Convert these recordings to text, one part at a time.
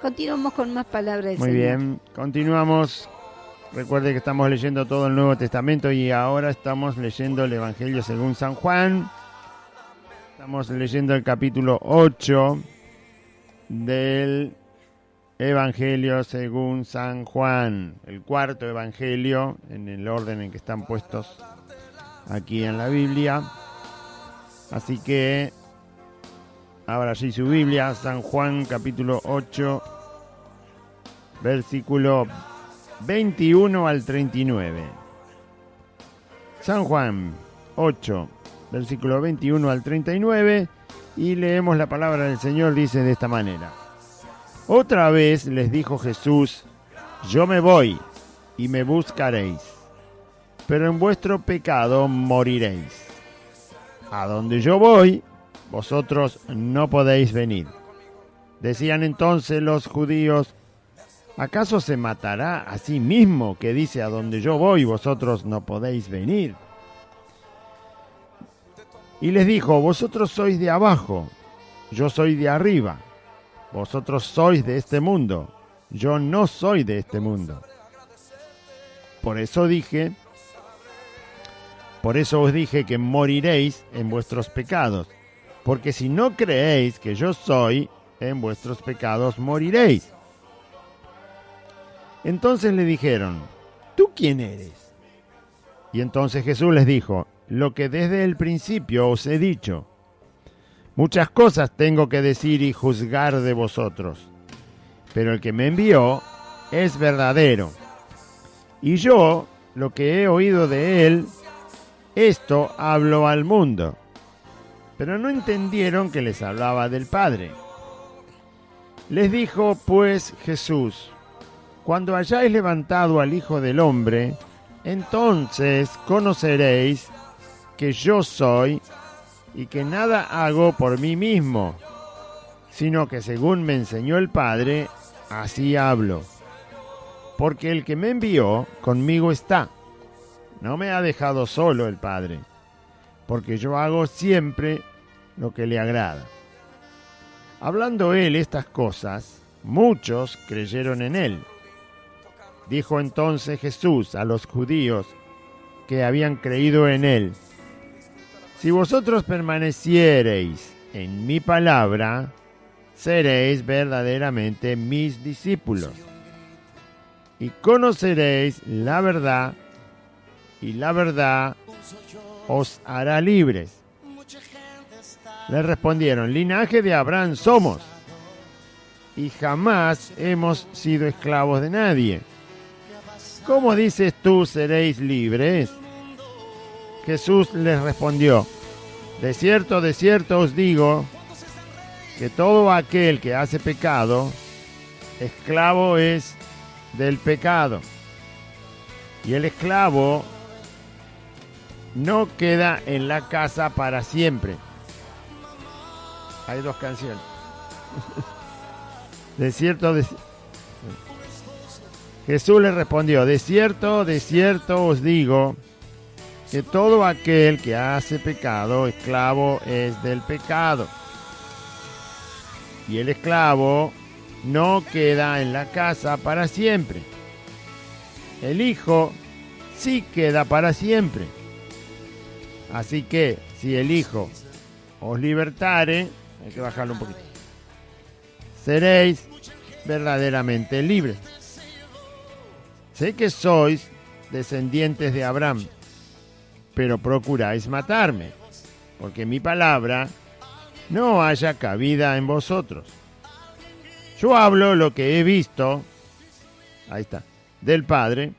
Continuamos con más palabras del Muy Señor. bien, continuamos. Recuerde que estamos leyendo todo el Nuevo Testamento y ahora estamos leyendo el Evangelio según San Juan. Estamos leyendo el capítulo 8 del Evangelio según San Juan, el cuarto Evangelio en el orden en que están puestos aquí en la Biblia. Así que ahora sí su Biblia, San Juan capítulo 8, versículo 21 al 39. San Juan 8, versículo 21 al 39, y leemos la palabra del Señor, dice de esta manera. Otra vez les dijo Jesús, yo me voy y me buscaréis, pero en vuestro pecado moriréis. A donde yo voy, vosotros no podéis venir. Decían entonces los judíos, ¿acaso se matará a sí mismo que dice a donde yo voy vosotros no podéis venir? Y les dijo, vosotros sois de abajo, yo soy de arriba. Vosotros sois de este mundo, yo no soy de este mundo. Por eso os dije que moriréis en vuestros pecados, porque si no creéis que yo soy, en vuestros pecados moriréis. Entonces le dijeron, ¿tú quién eres? Y entonces Jesús les dijo, lo que desde el principio os he dicho. Muchas cosas tengo que decir y juzgar de vosotros, pero el que me envió es verdadero. Y yo, lo que he oído de él, esto hablo al mundo. Pero no entendieron que les hablaba del Padre. Les dijo pues Jesús, cuando hayáis levantado al Hijo del Hombre, entonces conoceréis que yo soy y que nada hago por mí mismo, sino que según me enseñó el Padre, así hablo. Porque el que me envió conmigo está. No me ha dejado solo el Padre, porque yo hago siempre lo que le agrada. Hablando él estas cosas, muchos creyeron en él. Dijo entonces Jesús a los judíos que habían creído en él, si vosotros permaneciereis en mi palabra, seréis verdaderamente mis discípulos, y conoceréis la verdad, y la verdad os hará libres. Le respondieron, linaje de Abraham somos, y jamás hemos sido esclavos de nadie. ¿Cómo dices tú seréis libres? Jesús les respondió, de cierto os digo, que todo aquel que hace pecado, esclavo es del pecado. Y el esclavo no queda en la casa para siempre. Hay dos canciones. Jesús le respondió, de cierto os digo, que todo aquel que hace pecado, esclavo es del pecado. Y el esclavo no queda en la casa para siempre. El Hijo sí queda para siempre. Así que, si el Hijo os libertare, hay que bajarlo un poquito, seréis verdaderamente libres. Sé que sois descendientes de Abraham, pero procuráis matarme, porque mi palabra no haya cabida en vosotros. Yo hablo lo que he visto, ahí está, del Padre,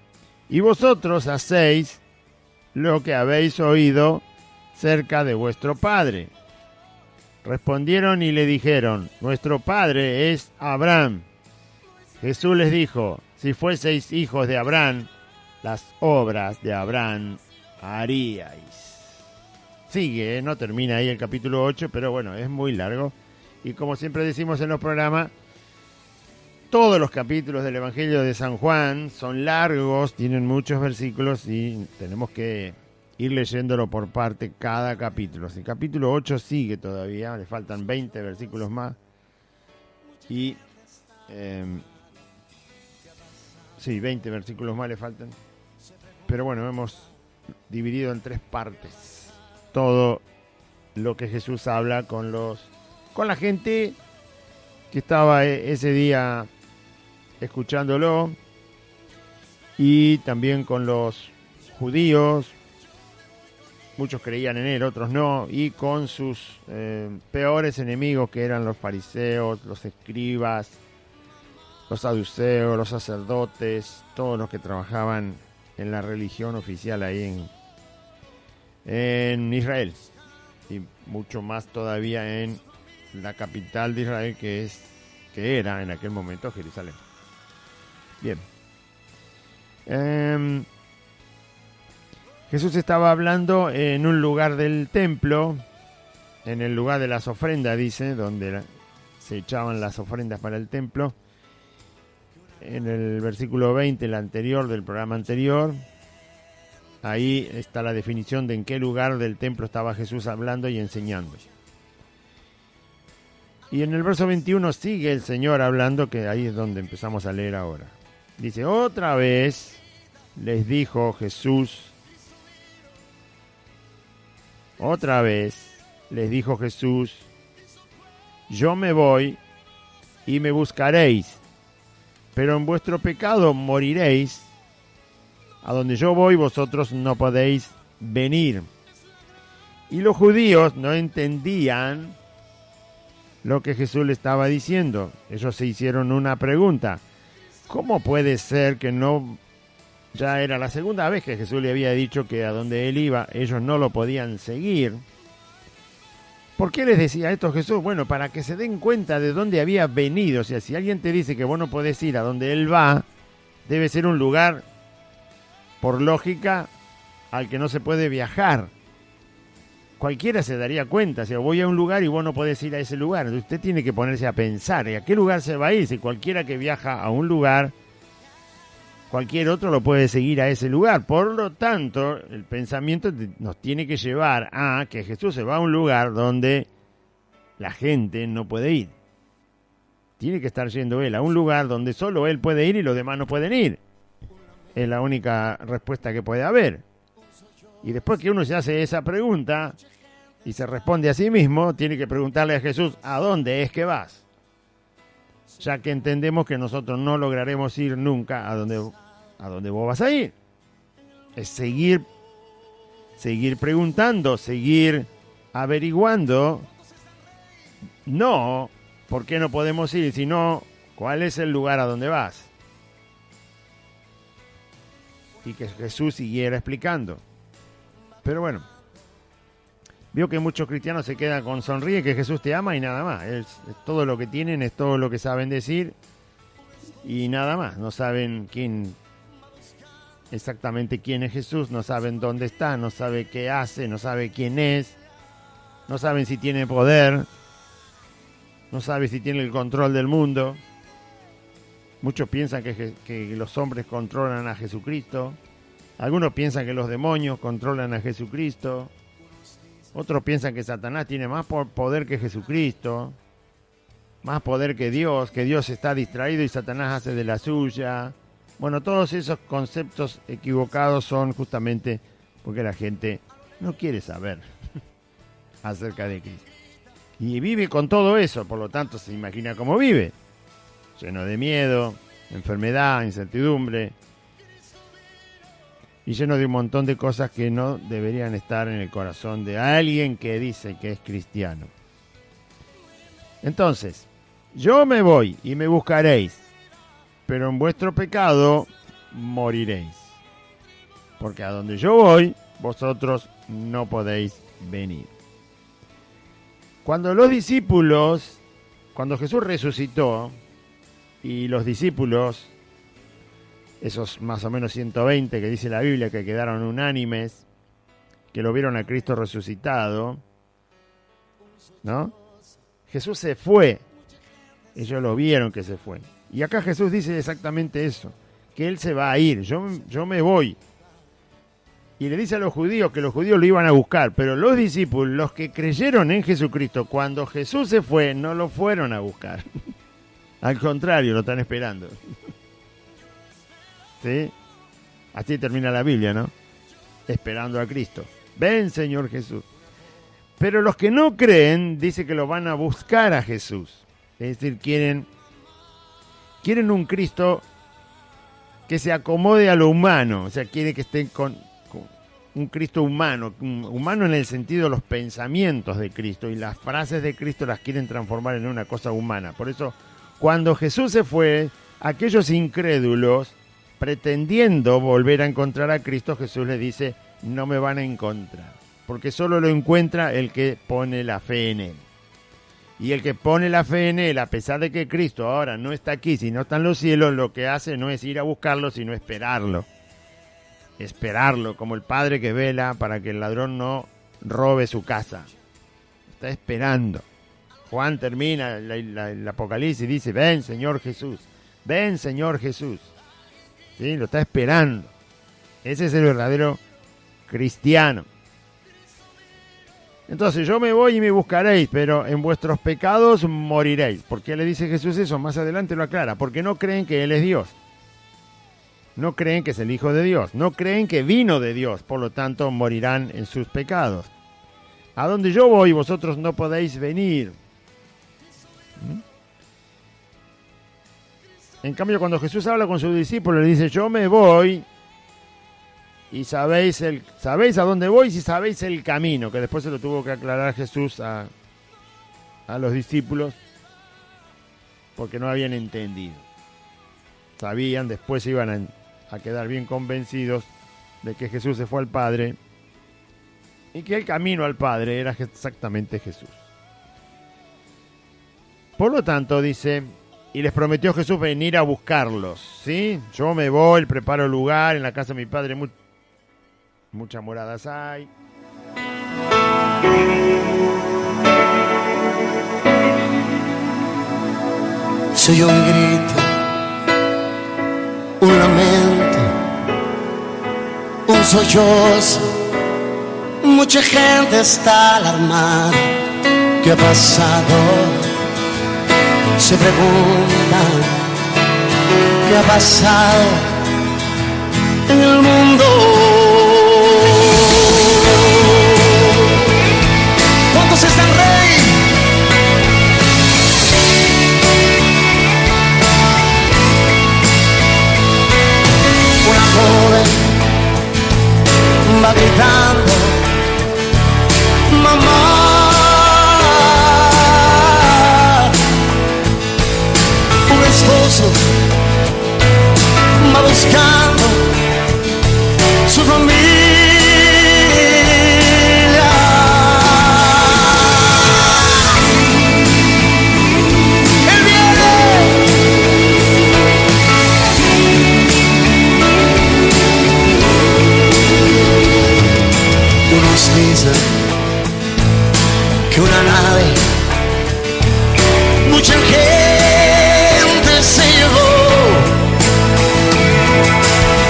y vosotros hacéis lo que habéis oído cerca de vuestro padre. Respondieron y le dijeron, nuestro padre es Abraham. Jesús les dijo, si fueseis hijos de Abraham, las obras de Abraham haríais. Sigue, no termina ahí el capítulo 8, pero bueno, es muy largo. Y como siempre decimos en los programas, todos los capítulos del Evangelio de San Juan son largos, tienen muchos versículos y tenemos que ir leyéndolo por parte cada capítulo. El capítulo 8 sigue todavía, le faltan 20 versículos más. Y Sí, 20 versículos más le faltan. Pero bueno, hemos dividido en 3 partes todo lo que Jesús habla con la gente que estaba ese día escuchándolo, y también con los judíos. Muchos creían en él, otros no, y con sus peores enemigos, que eran los fariseos, los escribas, los saduceos, los sacerdotes, todos los que trabajaban en la religión oficial ahí en Israel, y mucho más todavía en la capital de Israel, que era en aquel momento Jerusalén. Bien. Jesús estaba hablando en un lugar del templo, en el lugar de las ofrendas, dice, donde se echaban las ofrendas para el templo. En el versículo 20, el anterior del programa anterior, ahí está la definición de en qué lugar del templo estaba Jesús hablando y enseñando. Y en el verso 21 sigue el Señor hablando, que ahí es donde empezamos a leer ahora. Dice: otra vez les dijo Jesús, yo me voy y me buscaréis, pero en vuestro pecado moriréis. A donde yo voy vosotros no podéis venir. Y los judíos no entendían lo que Jesús le estaba diciendo. Ellos se hicieron una pregunta: ¿cómo puede ser que no? Ya era la segunda vez que Jesús le había dicho que a donde él iba ellos no lo podían seguir. ¿Por qué les decía esto Jesús? Bueno, para que se den cuenta de dónde había venido. O sea, si alguien te dice que vos no podés ir a donde él va, debe ser un lugar, por lógica, al que no se puede viajar. Cualquiera se daría cuenta. Si voy a un lugar y vos no podés ir a ese lugar, usted tiene que ponerse a pensar: ¿y a qué lugar se va a ir? Si cualquiera que viaja a un lugar, cualquier otro lo puede seguir a ese lugar. Por lo tanto, el pensamiento nos tiene que llevar a que Jesús se va a un lugar donde la gente no puede ir. Tiene que estar yendo él a un lugar donde solo él puede ir y los demás no pueden ir. Es la única respuesta que puede haber. Y después que uno se hace esa pregunta y se responde a sí mismo, tiene que preguntarle a Jesús: ¿a dónde es que vas? Ya que entendemos que nosotros no lograremos ir nunca a donde vos vas a ir. Es seguir preguntando, seguir averiguando. No, ¿por qué no podemos ir? Sino, ¿cuál es el lugar a donde vas? Y que Jesús siguiera explicando. Pero bueno, veo que muchos cristianos se quedan con sonríe, que Jesús te ama y nada más. Es todo lo que tienen, es todo lo que saben decir y nada más. No saben exactamente quién es Jesús, no saben dónde está, no saben qué hace, no saben quién es, no saben si tiene poder, no saben si tiene el control del mundo. Muchos piensan que los hombres controlan a Jesucristo. Algunos piensan que los demonios controlan a Jesucristo. Otros piensan que Satanás tiene más poder que Jesucristo, más poder que Dios está distraído y Satanás hace de la suya. Bueno, todos esos conceptos equivocados son justamente porque la gente no quiere saber acerca de Cristo. Y vive con todo eso, por lo tanto se imagina cómo vive. Lleno de miedo, enfermedad, incertidumbre, y lleno de un montón de cosas que no deberían estar en el corazón de alguien que dice que es cristiano. Entonces, yo me voy y me buscaréis, pero en vuestro pecado moriréis. Porque a donde yo voy, vosotros no podéis venir. Cuando Jesús resucitó, y los discípulos, esos más o menos 120 que dice la Biblia que quedaron unánimes, que lo vieron a Cristo resucitado, ¿no? Jesús se fue. Ellos lo vieron que se fue. Y acá Jesús dice exactamente eso, que Él se va a ir. Yo me voy. Y le dice a los judíos que los judíos lo iban a buscar, pero los discípulos, los que creyeron en Jesucristo, cuando Jesús se fue, no lo fueron a buscar. Al contrario, lo están esperando. ¿Sí? Así termina la Biblia, ¿no? Esperando a Cristo. Ven, Señor Jesús. Pero los que no creen, dice que lo van a buscar a Jesús. Es decir, quieren un Cristo que se acomode a lo humano. O sea, quiere que estén con un Cristo humano. Humano en el sentido de los pensamientos de Cristo. Y las frases de Cristo las quieren transformar en una cosa humana. Por eso, cuando Jesús se fue, aquellos incrédulos, pretendiendo volver a encontrar a Cristo, Jesús les dice, no me van a encontrar. Porque solo lo encuentra el que pone la fe en Él. Y el que pone la fe en Él, a pesar de que Cristo ahora no está aquí, sino está en los cielos, lo que hace no es ir a buscarlo, sino esperarlo. Esperarlo, como el padre que vela para que el ladrón no robe su casa. Está esperando. Juan termina el Apocalipsis y dice, ven, Señor Jesús. Ven, Señor Jesús. ¿Sí? Lo está esperando. Ese es el verdadero cristiano. Entonces yo me voy y me buscaréis, pero en vuestros pecados moriréis. ¿Por qué le dice Jesús eso? Más adelante lo aclara. Porque no creen que Él es Dios. No creen que es el Hijo de Dios. No creen que vino de Dios. Por lo tanto, morirán en sus pecados. A donde yo voy, vosotros no podéis venir. En cambio, cuando Jesús habla con sus discípulos, le dice, yo me voy... Y sabéis a dónde voy y sabéis el camino, que después se lo tuvo que aclarar Jesús a los discípulos, porque no habían entendido. Sabían, después iban a quedar bien convencidos de que Jesús se fue al Padre y que el camino al Padre era exactamente Jesús. Por lo tanto, dice, y les prometió Jesús venir a buscarlos, ¿sí? Yo me voy, preparo lugar, en la casa de mi Padre muchas moradas hay. Soy un grito, un lamento, un sollozo. Mucha gente está alarmada. ¿Qué ha pasado? Se preguntan. ¿Qué ha pasado en el mundo? ¿Cuántos están rey? Una joven va gritando, mamá. Un esposo va buscando su familia. Él viene. Unos dicen que una nave, mucha gente se llevó,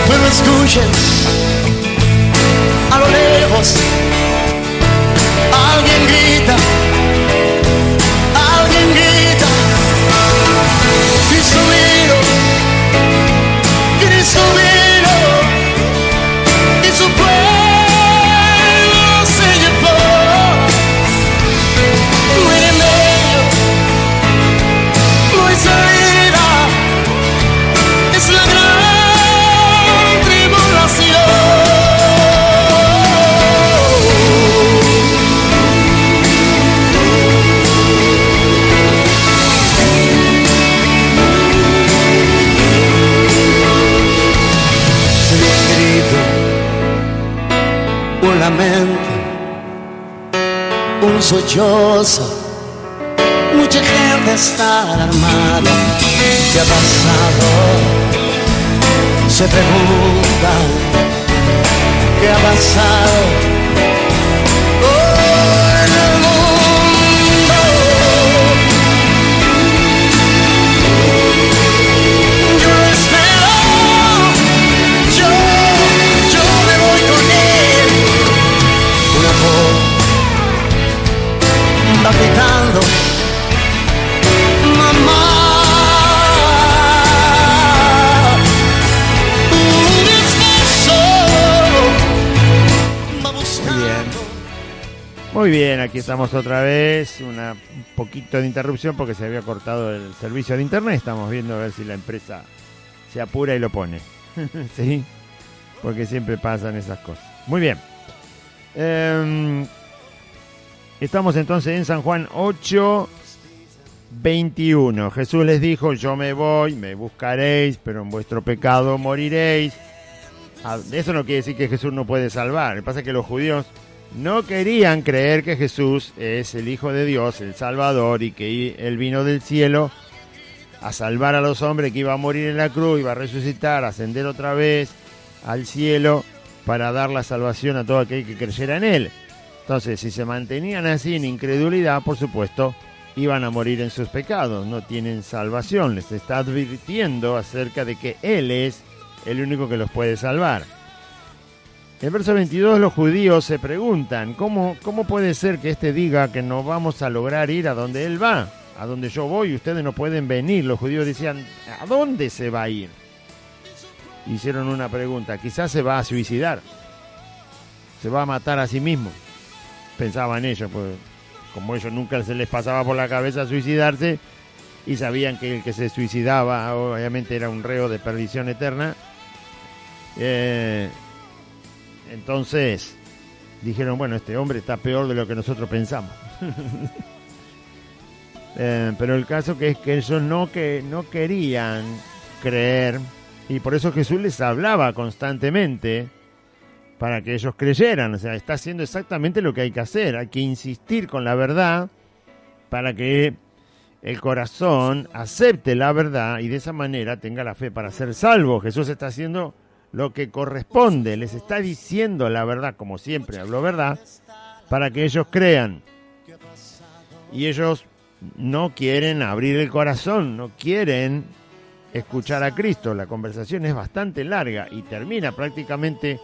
pero escuchen, a lo lejos alguien grita, Cristo vino, Cristo vino, y su pueblo se llevó. No hay remedio, no hay salida, es la gran tribulación. Soy un grito, un lamento, un sollozo. Mucha gente está alarmada. ¿Qué ha pasado? Se preguntan. ¿Qué ha pasado? Oh, en el mundo. Yo espero, yo me voy con él. Una voz va gritando, mamá. Muy bien, aquí estamos otra vez. Un poquito de interrupción porque se había cortado el servicio de internet. Estamos viendo a ver si la empresa se apura y lo pone. ¿Sí? Porque siempre pasan esas cosas. Muy bien. Estamos entonces en San Juan 8:21. Jesús les dijo: yo me voy, me buscaréis, pero en vuestro pecado moriréis. Eso no quiere decir que Jesús no puede salvar. Lo que pasa es que los judíos no querían creer que Jesús es el Hijo de Dios, el Salvador, y que Él vino del cielo a salvar a los hombres, que iba a morir en la cruz, iba a resucitar, a ascender otra vez al cielo para dar la salvación a todo aquel que creyera en Él. Entonces, si se mantenían así en incredulidad, por supuesto, iban a morir en sus pecados, no tienen salvación. Les está advirtiendo acerca de que Él es el único que los puede salvar. En el verso 22 los judíos se preguntan, ¿cómo puede ser que éste diga que no vamos a lograr ir a donde Él va? A donde yo voy, ustedes no pueden venir. Los judíos decían, ¿a dónde se va a ir? Hicieron una pregunta, quizás se va a suicidar, se va a matar a sí mismo. Pensaban ellos, pues como ellos nunca se les pasaba por la cabeza suicidarse y sabían que el que se suicidaba obviamente era un reo de perdición eterna. Entonces dijeron, bueno, este hombre está peor de lo que nosotros pensamos. Pero el caso que es que ellos no querían creer, y por eso Jesús les hablaba constantemente para que ellos creyeran. O sea, está haciendo exactamente lo que hay que hacer. Hay que insistir con la verdad para que el corazón acepte la verdad y de esa manera tenga la fe para ser salvo. Jesús está haciendo lo que corresponde, les está diciendo la verdad, como siempre habló verdad, para que ellos crean. Y ellos no quieren abrir el corazón, no quieren escuchar a Cristo. La conversación es bastante larga y termina prácticamente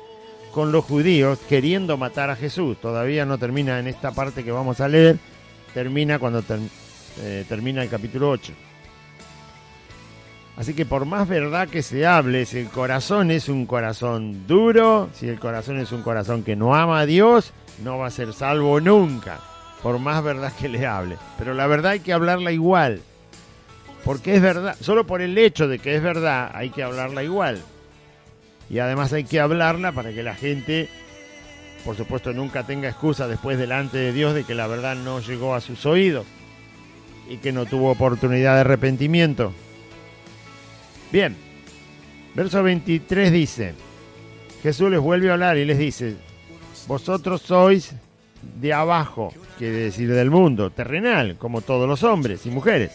con los judíos queriendo matar a Jesús. Todavía no termina en esta parte que vamos a leer, termina cuando termina el capítulo 8. Así que por más verdad que se hable, si el corazón es un corazón duro, si el corazón es un corazón que no ama a Dios, no va a ser salvo nunca, por más verdad que le hable. Pero la verdad hay que hablarla igual, porque es verdad. Solo por el hecho de que es verdad hay que hablarla igual. Y además hay que hablarla para que la gente, por supuesto, nunca tenga excusa después delante de Dios de que la verdad no llegó a sus oídos y que no tuvo oportunidad de arrepentimiento. Bien, verso 23 dice, Jesús les vuelve a hablar y les dice, vosotros sois de abajo, quiere decir del mundo, terrenal, como todos los hombres y mujeres.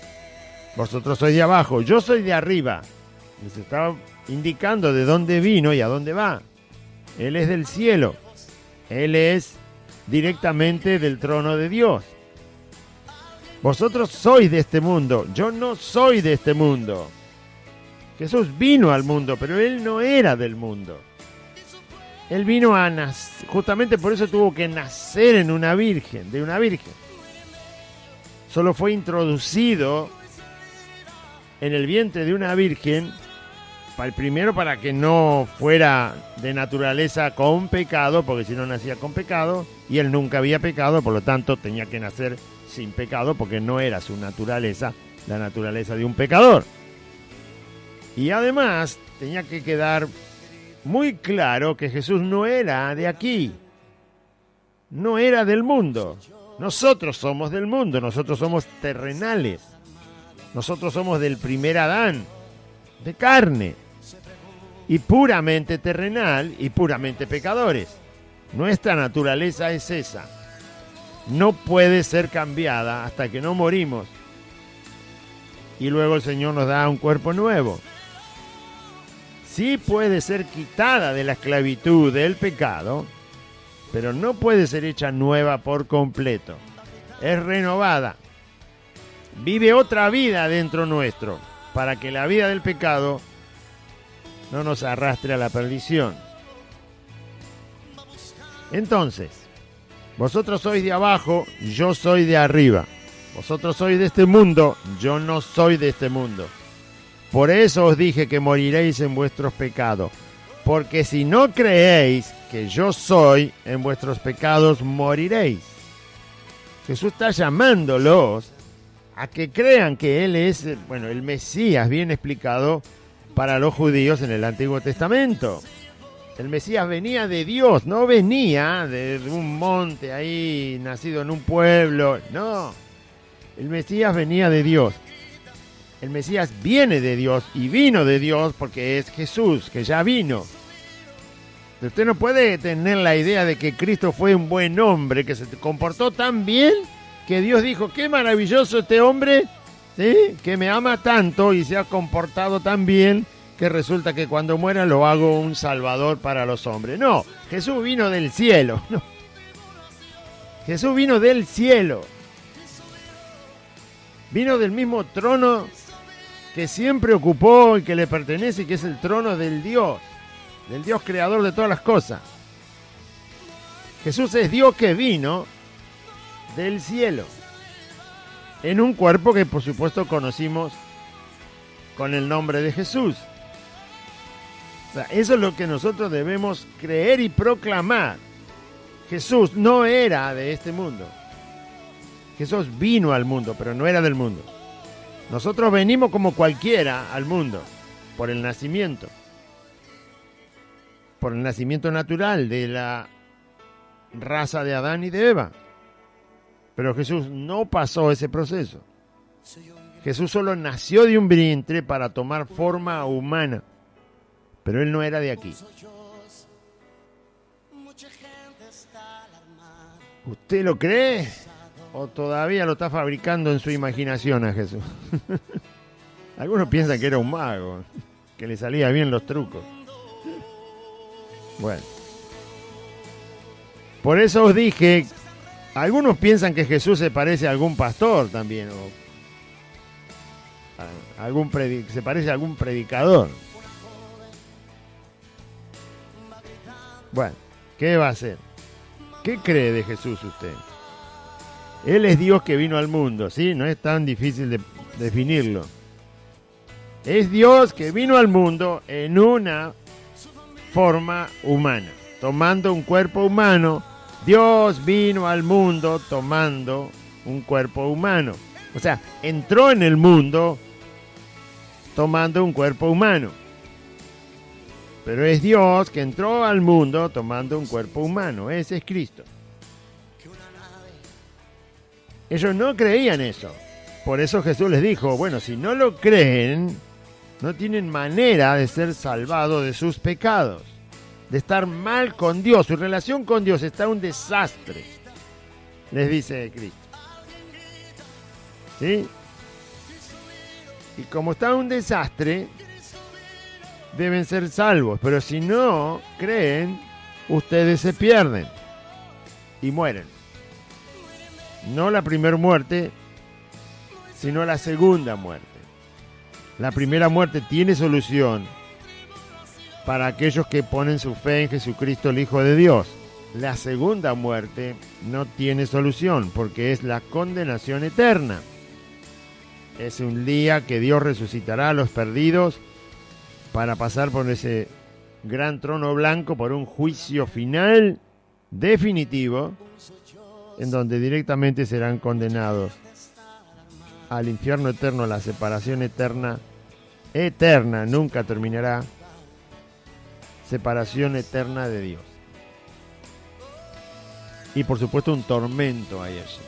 Vosotros sois de abajo, yo soy de arriba. Les estaba indicando de dónde vino y a dónde va. Él es del cielo, Él es directamente del trono de Dios. Vosotros sois de este mundo, yo no soy de este mundo. Jesús vino al mundo, pero Él no era del mundo. Él vino a nacer, justamente por eso tuvo que nacer de una virgen. Solo fue introducido en el vientre de una virgen, primero para que no fuera de naturaleza con pecado, porque si no nacía con pecado, y Él nunca había pecado, por lo tanto tenía que nacer sin pecado, porque no era su naturaleza, la naturaleza de un pecador. Y además tenía que quedar muy claro que Jesús no era de aquí, no era del mundo. Nosotros somos del mundo, nosotros somos terrenales, nosotros somos del primer Adán, de carne, y puramente terrenal y puramente pecadores. Nuestra naturaleza es esa, no puede ser cambiada hasta que no morimos, y luego el Señor nos da un cuerpo nuevo. Sí puede ser quitada de la esclavitud del pecado, pero no puede ser hecha nueva por completo. Es renovada. Vive otra vida dentro nuestro, para que la vida del pecado no nos arrastre a la perdición. Entonces, vosotros sois de abajo, yo soy de arriba. Vosotros sois de este mundo, yo no soy de este mundo. Por eso os dije que moriréis en vuestros pecados, porque si no creéis que yo soy, en vuestros pecados moriréis. Jesús está llamándolos a que crean que Él es, bueno, el Mesías bien explicado para los judíos en el Antiguo Testamento. El Mesías venía de Dios, no venía de un monte ahí, nacido en un pueblo, no. El Mesías venía de Dios. El Mesías viene de Dios y vino de Dios porque es Jesús, que ya vino. Usted no puede tener la idea de que Cristo fue un buen hombre, que se comportó tan bien, que Dios dijo, qué maravilloso este hombre, ¿sí? Que me ama tanto y se ha comportado tan bien, que resulta que cuando muera lo hago un salvador para los hombres. No, Jesús vino del cielo. No. Jesús vino del cielo. Vino del mismo trono que siempre ocupó y que le pertenece, que es el trono del Dios creador de todas las cosas. Jesús es Dios que vino del cielo, en un cuerpo que por supuesto conocimos con el nombre de Jesús. O sea, eso es lo que nosotros debemos creer y proclamar. Jesús no era de este mundo. Jesús vino al mundo, pero no era del mundo. Nosotros venimos como cualquiera al mundo, por el nacimiento natural de la raza de Adán y de Eva. Pero Jesús no pasó ese proceso. Jesús solo nació de un vientre para tomar forma humana, pero Él no era de aquí. ¿Usted lo cree? ¿O todavía lo está fabricando en su imaginación a Jesús? Algunos piensan que era un mago, que le salían bien los trucos. Bueno. Por eso os dije, algunos piensan que Jesús se parece a algún pastor también, o se parece a algún predicador. Bueno, ¿qué va a hacer? ¿Qué cree de Jesús usted? Él es Dios que vino al mundo, ¿sí? No es tan difícil de definirlo. Es Dios que vino al mundo en una forma humana, tomando un cuerpo humano. Dios vino al mundo tomando un cuerpo humano. O sea, entró en el mundo tomando un cuerpo humano. Pero es Dios que entró al mundo tomando un cuerpo humano. Ese es Cristo. Ellos no creían eso. Por eso Jesús les dijo, bueno, si no lo creen, no tienen manera de ser salvados de sus pecados, de estar mal con Dios. Su relación con Dios está un desastre, les dice Cristo. ¿Sí? Y como está un desastre, deben ser salvos. Pero si no creen, ustedes se pierden y mueren. No la primera muerte, sino la segunda muerte. La primera muerte tiene solución para aquellos que ponen su fe en Jesucristo, el Hijo de Dios. La segunda muerte no tiene solución porque es la condenación eterna. Es un día que Dios resucitará a los perdidos para pasar por ese gran trono blanco, por un juicio final definitivo, en donde directamente serán condenados al infierno eterno, la separación eterna, nunca terminará, separación eterna de Dios. Y por supuesto un tormento hay allí.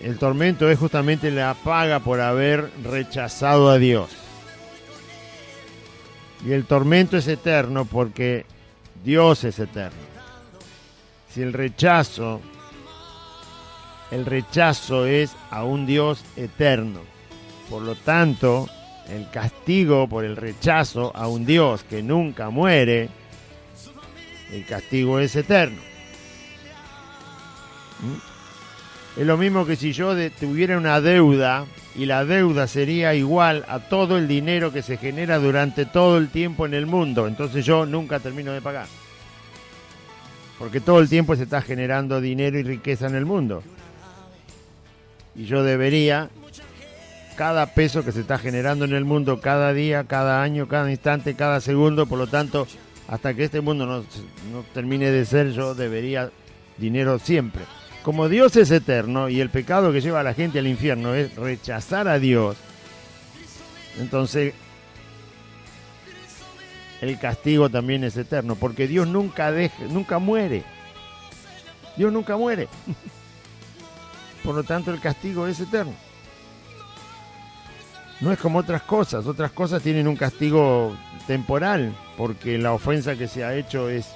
El tormento es justamente la paga por haber rechazado a Dios. Y el tormento es eterno porque Dios es eterno. Si el rechazo es a un Dios eterno. Por lo tanto, el castigo por el rechazo a un Dios que nunca muere, el castigo es eterno. Es lo mismo que si yo tuviera una deuda y la deuda sería igual a todo el dinero que se genera durante todo el tiempo en el mundo. Entonces yo nunca termino de pagar. Porque todo el tiempo se está generando dinero y riqueza en el mundo. Y yo debería, cada peso que se está generando en el mundo, cada día, cada año, cada instante, cada segundo, por lo tanto, hasta que este mundo no termine de ser, yo debería dinero siempre. Como Dios es eterno y el pecado que lleva a la gente al infierno es rechazar a Dios, entonces el castigo también es eterno, porque Dios nunca muere. Dios nunca muere. Por lo tanto, el castigo es eterno. No es como otras cosas tienen un castigo temporal, porque la ofensa que se ha hecho es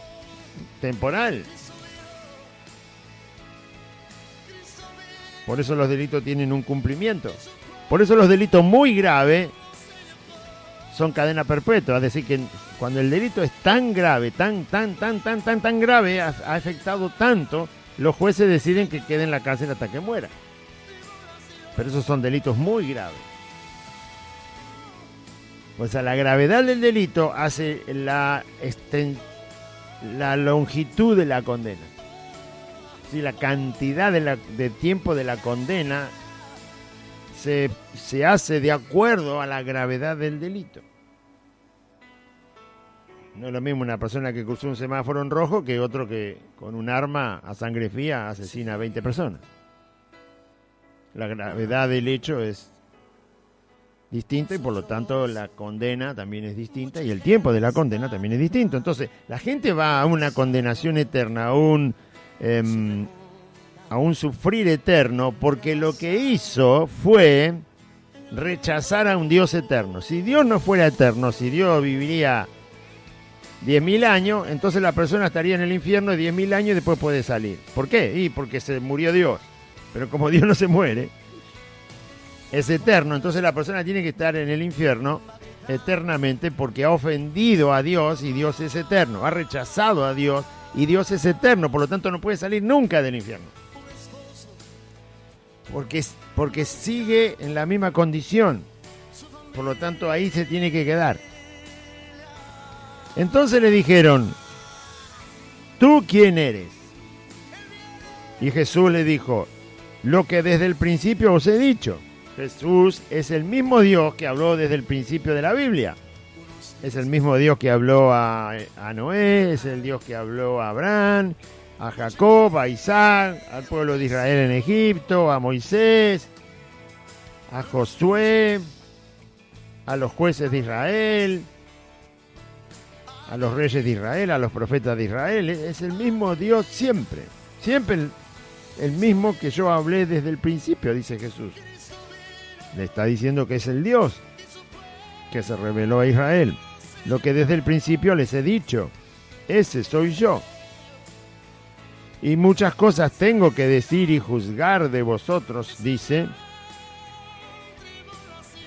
temporal. Por eso los delitos tienen un cumplimiento. Por eso los delitos muy graves son cadena perpetua. Es decir, que cuando el delito es tan grave, tan grave, ha afectado tanto, los jueces deciden que quede en la cárcel hasta que muera. Pero esos son delitos muy graves. Pues a la gravedad del delito hace la longitud de la condena. Sí, la cantidad de tiempo de la condena se hace de acuerdo a la gravedad del delito. No es lo mismo una persona que cruzó un semáforo en rojo que otro que con un arma a sangre fría asesina a 20 personas. La gravedad del hecho es distinta y por lo tanto la condena también es distinta y el tiempo de la condena también es distinto. Entonces la gente va a una condenación eterna, a un sufrir eterno, porque lo que hizo fue rechazar a un Dios eterno. Si Dios no fuera eterno, si Dios viviría 10.000 años, entonces la persona estaría en el infierno 10.000 años y después puede salir. ¿Por qué? Porque se murió Dios. Pero como Dios no se muere, es eterno, entonces la persona tiene que estar en el infierno eternamente porque ha ofendido a Dios y Dios es eterno. Ha rechazado a Dios y Dios es eterno, por lo tanto no puede salir nunca del infierno. Porque sigue en la misma condición. Por lo tanto ahí se tiene que quedar. Entonces le dijeron, ¿tú quién eres? Y Jesús le dijo, lo que desde el principio os he dicho. Jesús es el mismo Dios que habló desde el principio de la Biblia. Es el mismo Dios que habló a Noé, es el Dios que habló a Abraham, a Jacob, a Isaac, al pueblo de Israel en Egipto, a Moisés, a Josué, a los jueces de Israel, a los reyes de Israel, a los profetas de Israel. Es el mismo Dios siempre, siempre el mismo que yo hablé desde el principio, dice Jesús. Le está diciendo que es el Dios que se reveló a Israel. Lo que desde el principio les he dicho, ese soy yo. Y muchas cosas tengo que decir y juzgar de vosotros, dice.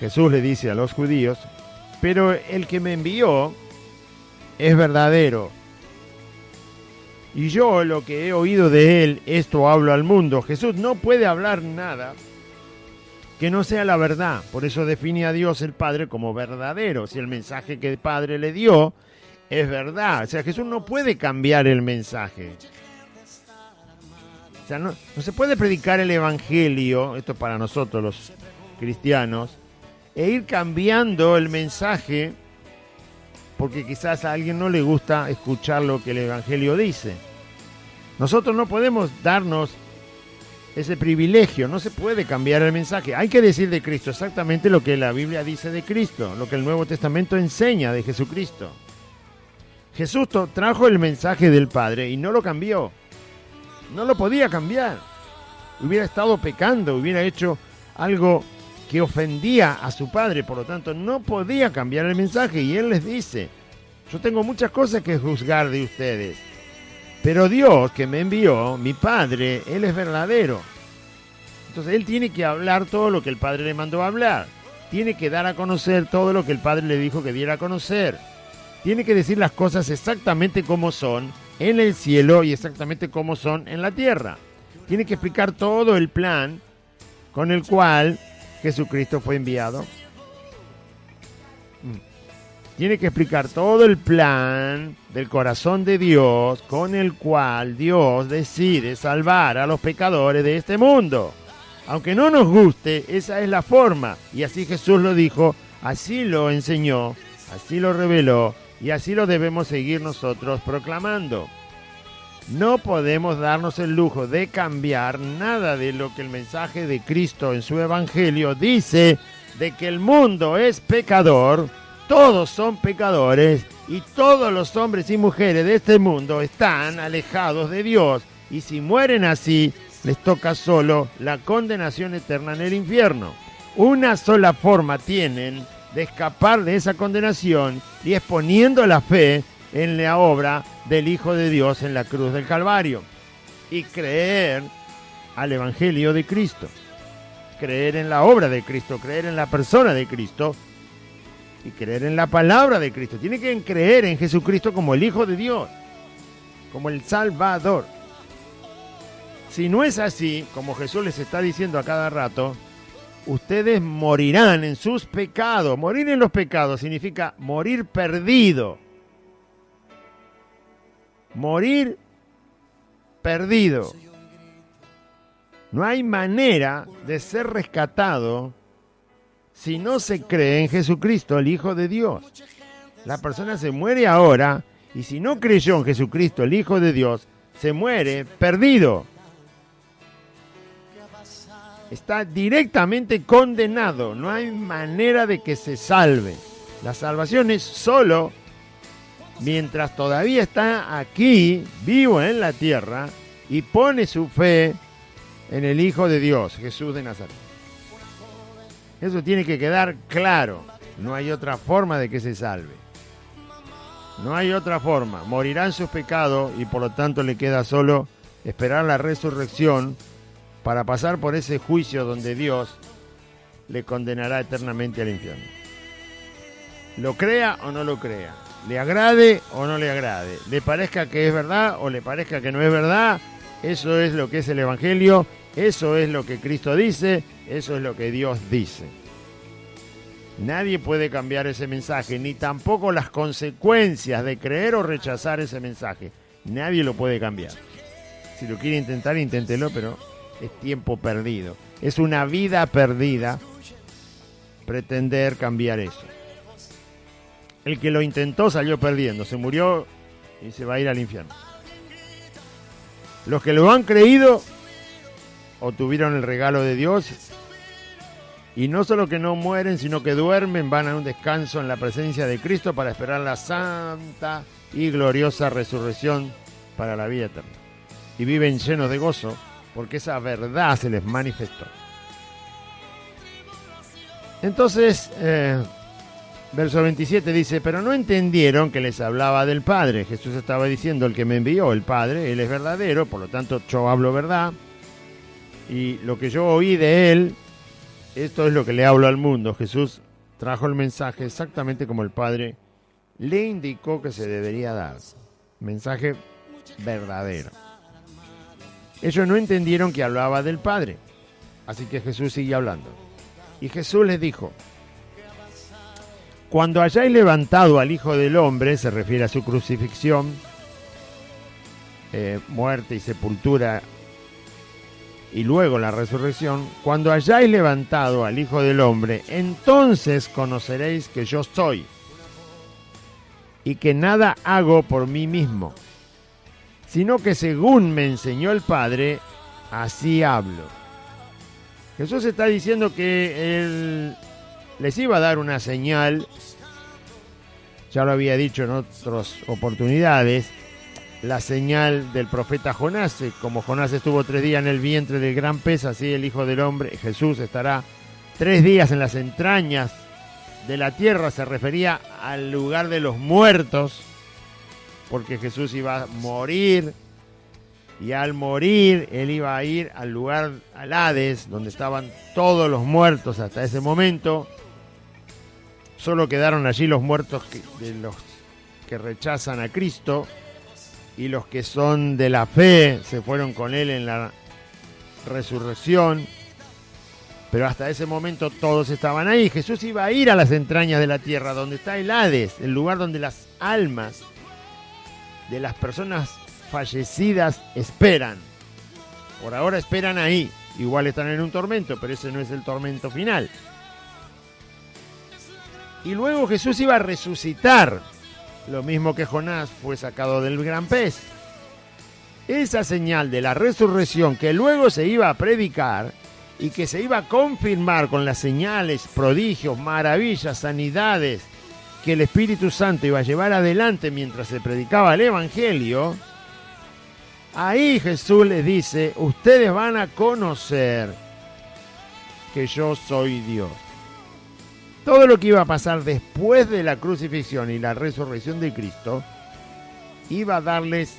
Jesús le dice a los judíos, pero el que me envió es verdadero. Y yo lo que he oído de él, esto hablo al mundo. Jesús no puede hablar nada que no sea la verdad. Por eso define a Dios el Padre como verdadero. Si el mensaje que el Padre le dio es verdad. O sea, Jesús no puede cambiar el mensaje. O sea, no se puede predicar el Evangelio, esto para nosotros los cristianos, e ir cambiando el mensaje porque quizás a alguien no le gusta escuchar lo que el Evangelio dice. Nosotros no podemos darnos ese privilegio, no se puede cambiar el mensaje. Hay que decir de Cristo exactamente lo que la Biblia dice de Cristo, lo que el Nuevo Testamento enseña de Jesucristo. Jesús trajo el mensaje del Padre y no lo cambió. No lo podía cambiar. Hubiera estado pecando, hubiera hecho algo que ofendía a su Padre, por lo tanto no podía cambiar el mensaje. Y Él les dice, yo tengo muchas cosas que juzgar de ustedes, pero Dios que me envió, mi Padre, Él es verdadero. Entonces Él tiene que hablar todo lo que el Padre le mandó a hablar. Tiene que dar a conocer todo lo que el Padre le dijo que diera a conocer. Tiene que decir las cosas exactamente como son en el cielo y exactamente como son en la tierra. Tiene que explicar todo el plan con el cual Jesucristo fue enviado. Tiene que explicar todo el plan del corazón de Dios con el cual Dios decide salvar a los pecadores de este mundo. Aunque no nos guste, esa es la forma. Y así Jesús lo dijo, así lo enseñó, así lo reveló y así lo debemos seguir nosotros proclamando. No podemos darnos el lujo de cambiar nada de lo que el mensaje de Cristo en su Evangelio dice, de que el mundo es pecador, todos son pecadores y todos los hombres y mujeres de este mundo están alejados de Dios, y si mueren así, les toca solo la condenación eterna en el infierno. Una sola forma tienen de escapar de esa condenación, y es poniendo la fe en la obra del Hijo de Dios en la cruz del Calvario y creer al Evangelio de Cristo, creer en la obra de Cristo, creer en la persona de Cristo y creer en la palabra de Cristo. Tienen que creer en Jesucristo como el Hijo de Dios, como el Salvador. Si no es así, como Jesús les está diciendo a cada rato, ustedes morirán en sus pecados. Morir en los pecados significa morir perdido. Morir perdido. No hay manera de ser rescatado si no se cree en Jesucristo, el Hijo de Dios. La persona se muere ahora, y si no creyó en Jesucristo, el Hijo de Dios, se muere perdido. Está directamente condenado. No hay manera de que se salve. La salvación es solo mientras todavía está aquí, vivo en la tierra, y pone su fe en el Hijo de Dios, Jesús de Nazaret. Eso tiene que quedar claro. No hay otra forma de que se salve. No hay otra forma. Morirá en sus pecados y por lo tanto le queda solo esperar la resurrección para pasar por ese juicio donde Dios le condenará eternamente al infierno. Lo crea o no lo crea, le agrade o no le agrade, le parezca que es verdad o le parezca que no es verdad, eso es lo que es el Evangelio, eso es lo que Cristo dice, eso es lo que Dios dice. Nadie puede cambiar ese mensaje, ni tampoco las consecuencias de creer o rechazar ese mensaje. Nadie lo puede cambiar. Si lo quiere intentar, inténtelo, pero es tiempo perdido. Es una vida perdida pretender cambiar eso. El que lo intentó salió perdiendo, se murió y se va a ir al infierno. Los que lo han creído obtuvieron el regalo de Dios, y no solo que no mueren, sino que duermen, van a un descanso en la presencia de Cristo para esperar la santa y gloriosa resurrección para la vida eterna. Y viven llenos de gozo porque esa verdad se les manifestó. Entonces, verso 27 dice, pero no entendieron que les hablaba del Padre. Jesús estaba diciendo, el que me envió, el Padre, Él es verdadero, por lo tanto yo hablo verdad. Y lo que yo oí de Él, esto es lo que le hablo al mundo. Jesús trajo el mensaje exactamente como el Padre le indicó que se debería dar. Mensaje verdadero. Ellos no entendieron que hablaba del Padre. Así que Jesús sigue hablando. Y Jesús les dijo, cuando hayáis levantado al Hijo del Hombre, se refiere a su crucifixión, muerte y sepultura, y luego la resurrección, cuando hayáis levantado al Hijo del Hombre, entonces conoceréis que yo soy, y que nada hago por mí mismo, sino que según me enseñó el Padre, así hablo. Jesús está diciendo que Él les iba a dar una señal, ya lo había dicho en otras oportunidades, la señal del profeta Jonás. Como Jonás estuvo 3 días en el vientre del gran pez, así el Hijo del Hombre, Jesús, estará 3 días en las entrañas de la tierra. Se refería al lugar de los muertos, porque Jesús iba a morir, y al morir Él iba a ir al lugar, al Hades, donde estaban todos los muertos hasta ese momento. Solo quedaron allí los muertos de los que rechazan a Cristo, y los que son de la fe se fueron con Él en la resurrección. Pero hasta ese momento todos estaban ahí. Jesús iba a ir a las entrañas de la tierra, donde está el Hades, el lugar donde las almas de las personas fallecidas esperan. Por ahora esperan ahí. Igual están en un tormento, pero ese no es el tormento final. Y luego Jesús iba a resucitar lo mismo que Jonás fue sacado del gran pez. Esa señal de la resurrección que luego se iba a predicar y que se iba a confirmar con las señales, prodigios, maravillas, sanidades que el Espíritu Santo iba a llevar adelante mientras se predicaba el Evangelio, ahí Jesús les dice, ustedes van a conocer que yo soy Dios. Todo lo que iba a pasar después de la crucifixión y la resurrección de Cristo iba a darles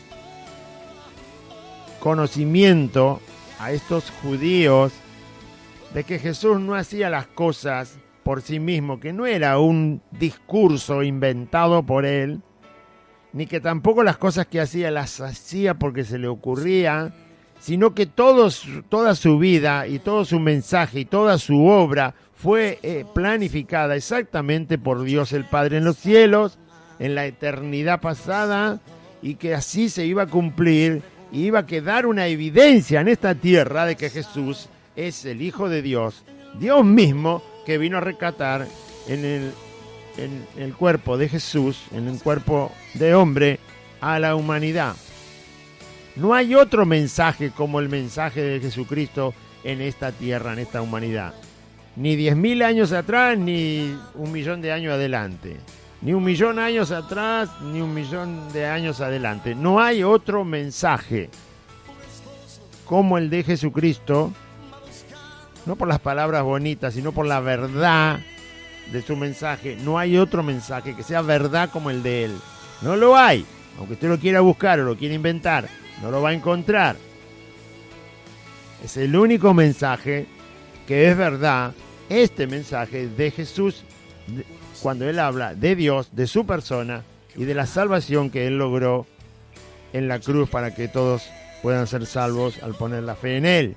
conocimiento a estos judíos de que Jesús no hacía las cosas por sí mismo, que no era un discurso inventado por él, ni que tampoco las cosas que hacía las hacía porque se le ocurría, sino que toda su vida y todo su mensaje y toda su obra fue planificada exactamente por Dios el Padre en los cielos, en la eternidad pasada, y que así se iba a cumplir y iba a quedar una evidencia en esta tierra de que Jesús es el Hijo de Dios, Dios mismo que vino a rescatar en el cuerpo de Jesús, en el cuerpo de hombre, a la humanidad. No hay otro mensaje como el mensaje de Jesucristo en esta tierra, en esta humanidad. Ni 10.000 años atrás, ni 1.000.000 de años adelante. Ni 1.000.000 años atrás, ni 1.000.000 de años adelante. No hay otro mensaje como el de Jesucristo, no por las palabras bonitas, sino por la verdad de su mensaje. No hay otro mensaje que sea verdad como el de él. No lo hay. Aunque usted lo quiera buscar o lo quiera inventar, no lo va a encontrar. Es el único mensaje que es verdad, este mensaje de Jesús, cuando él habla de Dios, de su persona y de la salvación que él logró en la cruz para que todos puedan ser salvos al poner la fe en él.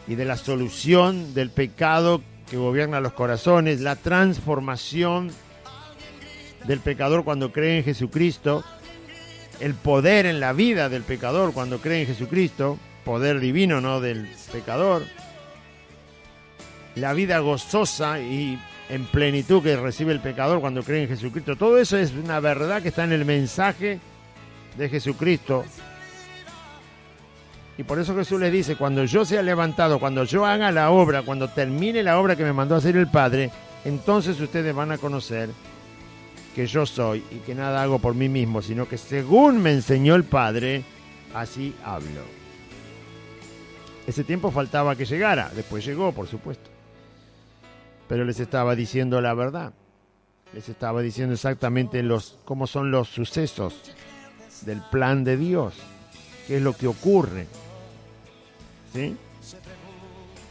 Y de la solución del pecado que gobierna los corazones, la transformación del pecador cuando cree en Jesucristo, el poder en la vida del pecador cuando cree en Jesucristo, poder divino, no del pecador, la vida gozosa y en plenitud que recibe el pecador cuando cree en Jesucristo. Todo eso es una verdad que está en el mensaje de Jesucristo. Y por eso Jesús les dice, cuando yo sea levantado, cuando yo haga la obra, cuando termine la obra que me mandó a hacer el Padre, entonces ustedes van a conocer que yo soy y que nada hago por mí mismo, sino que según me enseñó el Padre, así hablo. Ese tiempo faltaba que llegara, después llegó, por supuesto. Pero les estaba diciendo la verdad. Les estaba diciendo exactamente cómo son los sucesos del plan de Dios, qué es lo que ocurre. ¿Sí?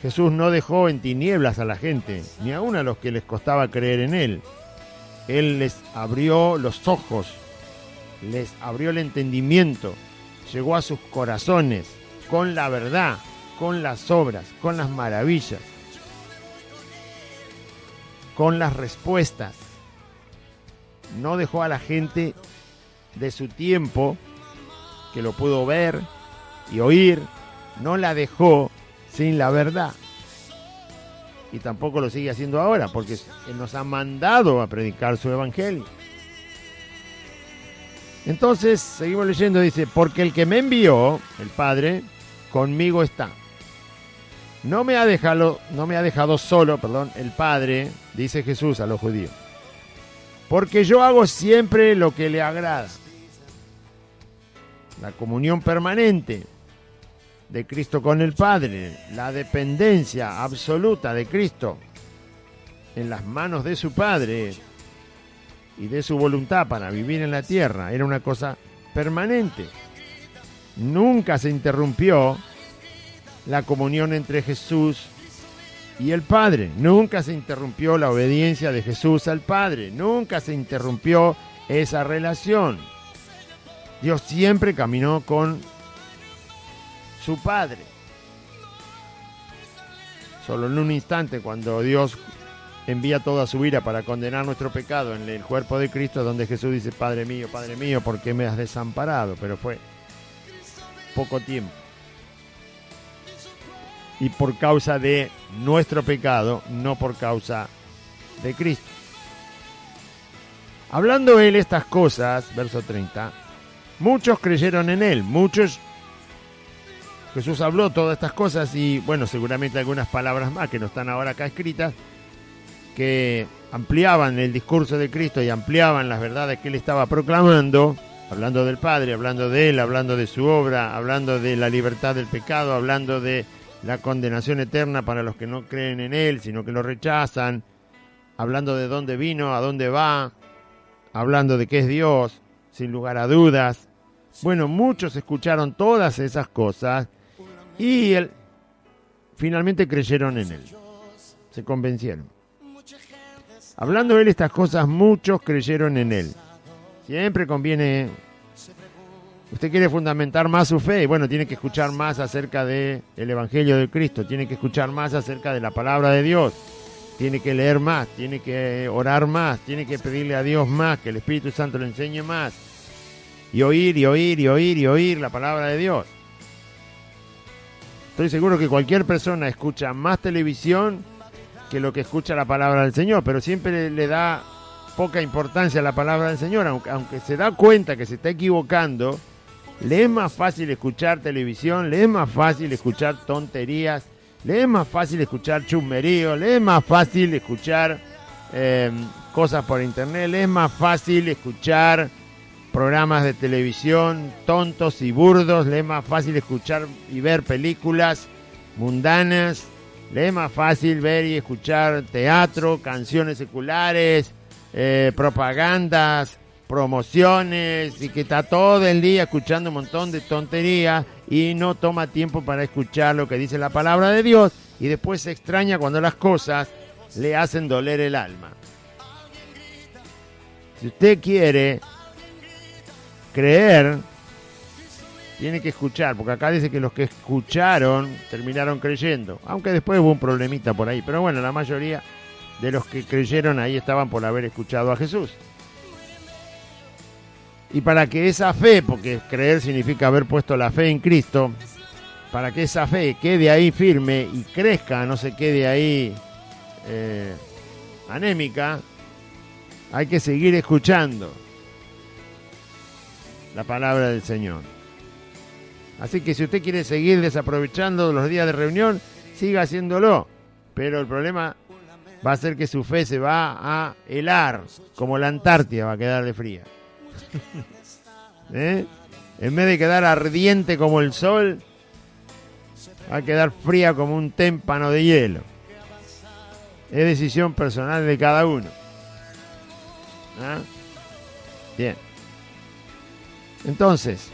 Jesús no dejó en tinieblas a la gente, ni aun a los que les costaba creer en él. Él les abrió los ojos, les abrió el entendimiento, llegó a sus corazones con la verdad, con las obras, con las maravillas, con las respuestas. No dejó a la gente de su tiempo, que lo pudo ver y oír, no la dejó sin la verdad. Y tampoco lo sigue haciendo ahora, porque Él nos ha mandado a predicar su evangelio. Entonces, seguimos leyendo, dice, porque el que me envió, el Padre, conmigo está. No me ha dejado solo, el Padre, dice Jesús a los judíos, porque yo hago siempre lo que le agrada. La comunión permanente de Cristo con el Padre, la dependencia absoluta de Cristo en las manos de su Padre y de su voluntad para vivir en la tierra, era una cosa permanente. Nunca se interrumpió la comunión entre Jesús y el Padre, nunca se interrumpió la obediencia de Jesús al Padre, nunca se interrumpió esa relación. Dios siempre caminó con su Padre. Solo en un instante, cuando Dios envía toda su ira para condenar nuestro pecado en el cuerpo de Cristo, donde Jesús dice, Padre mío, ¿por qué me has desamparado? Pero fue poco tiempo. Y por causa de nuestro pecado, no por causa de Cristo. Hablando él estas cosas, verso 30, muchos creyeron en él, muchos... Jesús habló todas estas cosas y, bueno, seguramente algunas palabras más que no están ahora acá escritas, que ampliaban el discurso de Cristo y ampliaban las verdades que él estaba proclamando, hablando del Padre, hablando de él, hablando de su obra, hablando de la libertad del pecado, hablando de la condenación eterna para los que no creen en él, sino que lo rechazan, hablando de dónde vino, a dónde va, hablando de qué es Dios, sin lugar a dudas. Bueno, muchos escucharon todas esas cosas y finalmente creyeron en él, se convencieron. Hablando de él estas cosas, muchos creyeron en él. Siempre conviene, usted quiere fundamentar más su fe, y bueno, tiene que escuchar más acerca del Evangelio de Cristo, tiene que escuchar más acerca de la palabra de Dios, tiene que leer más, tiene que orar más, tiene que pedirle a Dios más, que el Espíritu Santo le enseñe más, y oír, y oír, y oír, y oír la palabra de Dios. Estoy seguro que cualquier persona escucha más televisión que lo que escucha la palabra del Señor, pero siempre le da poca importancia a la palabra del Señor, aunque se da cuenta que se está equivocando, le es más fácil escuchar televisión, le es más fácil escuchar tonterías, le es más fácil escuchar chusmerío, le es más fácil escuchar cosas por internet, le es más fácil escuchar programas de televisión tontos y burdos, le es más fácil escuchar y ver películas mundanas, le es más fácil ver y escuchar teatro, canciones seculares, propagandas, promociones, y que está todo el día escuchando un montón de tonterías y no toma tiempo para escuchar lo que dice la palabra de Dios, y después se extraña cuando las cosas le hacen doler el alma. Si usted quiere creer, tiene que escuchar, porque acá dice que los que escucharon terminaron creyendo, aunque después hubo un problemita por ahí, pero bueno, la mayoría de los que creyeron ahí estaban por haber escuchado a Jesús. Y para que esa fe, porque creer significa haber puesto la fe en Cristo, para que esa fe quede ahí firme y crezca, no se quede ahí anémica, hay que seguir escuchando la palabra del Señor. Así que si usted quiere seguir desaprovechando los días de reunión, siga haciéndolo, pero el problema va a ser que su fe se va a helar, como la Antártida va a quedar de fría. En vez de quedar ardiente como el sol, va a quedar fría como un témpano de hielo. Es decisión personal de cada uno. ¿Ah? Bien. Entonces,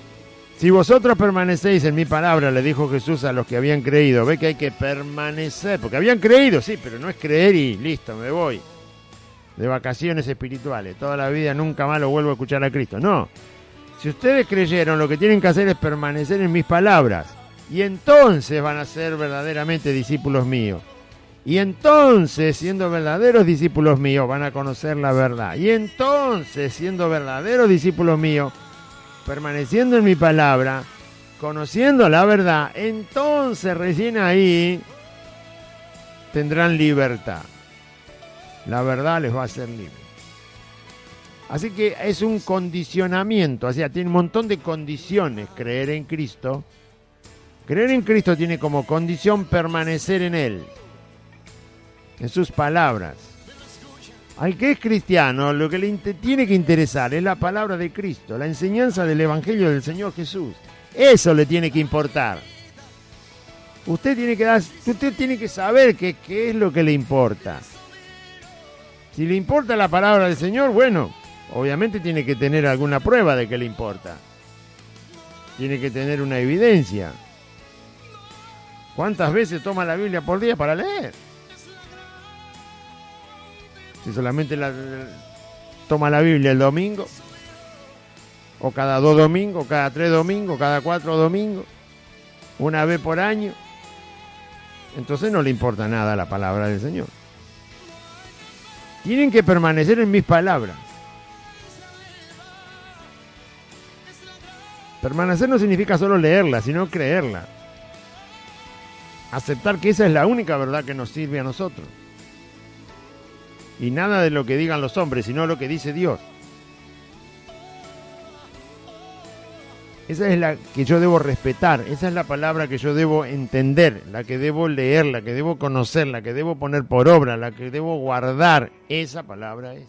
si vosotros permanecéis en mi palabra, le dijo Jesús a los que habían creído. Ve que hay que permanecer, porque habían creído, sí, pero no es creer y listo, me voy de vacaciones espirituales, toda la vida nunca más lo vuelvo a escuchar a Cristo. No, si ustedes creyeron, lo que tienen que hacer es permanecer en mis palabras, y entonces van a ser verdaderamente discípulos míos. Y entonces, siendo verdaderos discípulos míos, van a conocer la verdad. Y entonces, siendo verdaderos discípulos míos, permaneciendo en mi palabra, conociendo la verdad, entonces recién ahí tendrán libertad. La verdad les va a hacer libre. Así que es un condicionamiento, o sea, tiene un montón de condiciones creer en Cristo. Creer en Cristo tiene como condición permanecer en Él, en sus palabras. Al que es cristiano, lo que le tiene que interesar es la palabra de Cristo, la enseñanza del Evangelio del Señor Jesús. Eso le tiene que importar. Usted tiene que saber qué es lo que le importa. Si le importa la palabra del Señor, bueno, obviamente tiene que tener alguna prueba de que le importa. Tiene que tener una evidencia. ¿Cuántas veces toma la Biblia por día para leer? Si solamente toma la Biblia el domingo, o cada 2 domingos, cada 3 domingos, cada 4 domingos, una vez por año, entonces no le importa nada la palabra del Señor. Tienen que permanecer en mis palabras. Permanecer no significa solo leerla, sino creerla. Aceptar que esa es la única verdad que nos sirve a nosotros. Y nada de lo que digan los hombres, sino lo que dice Dios. esa es la que yo debo respetar, esa es la palabra que yo debo entender, la que debo leer, la que debo conocer, la que debo poner por obra, la que debo guardar. Esa palabra es.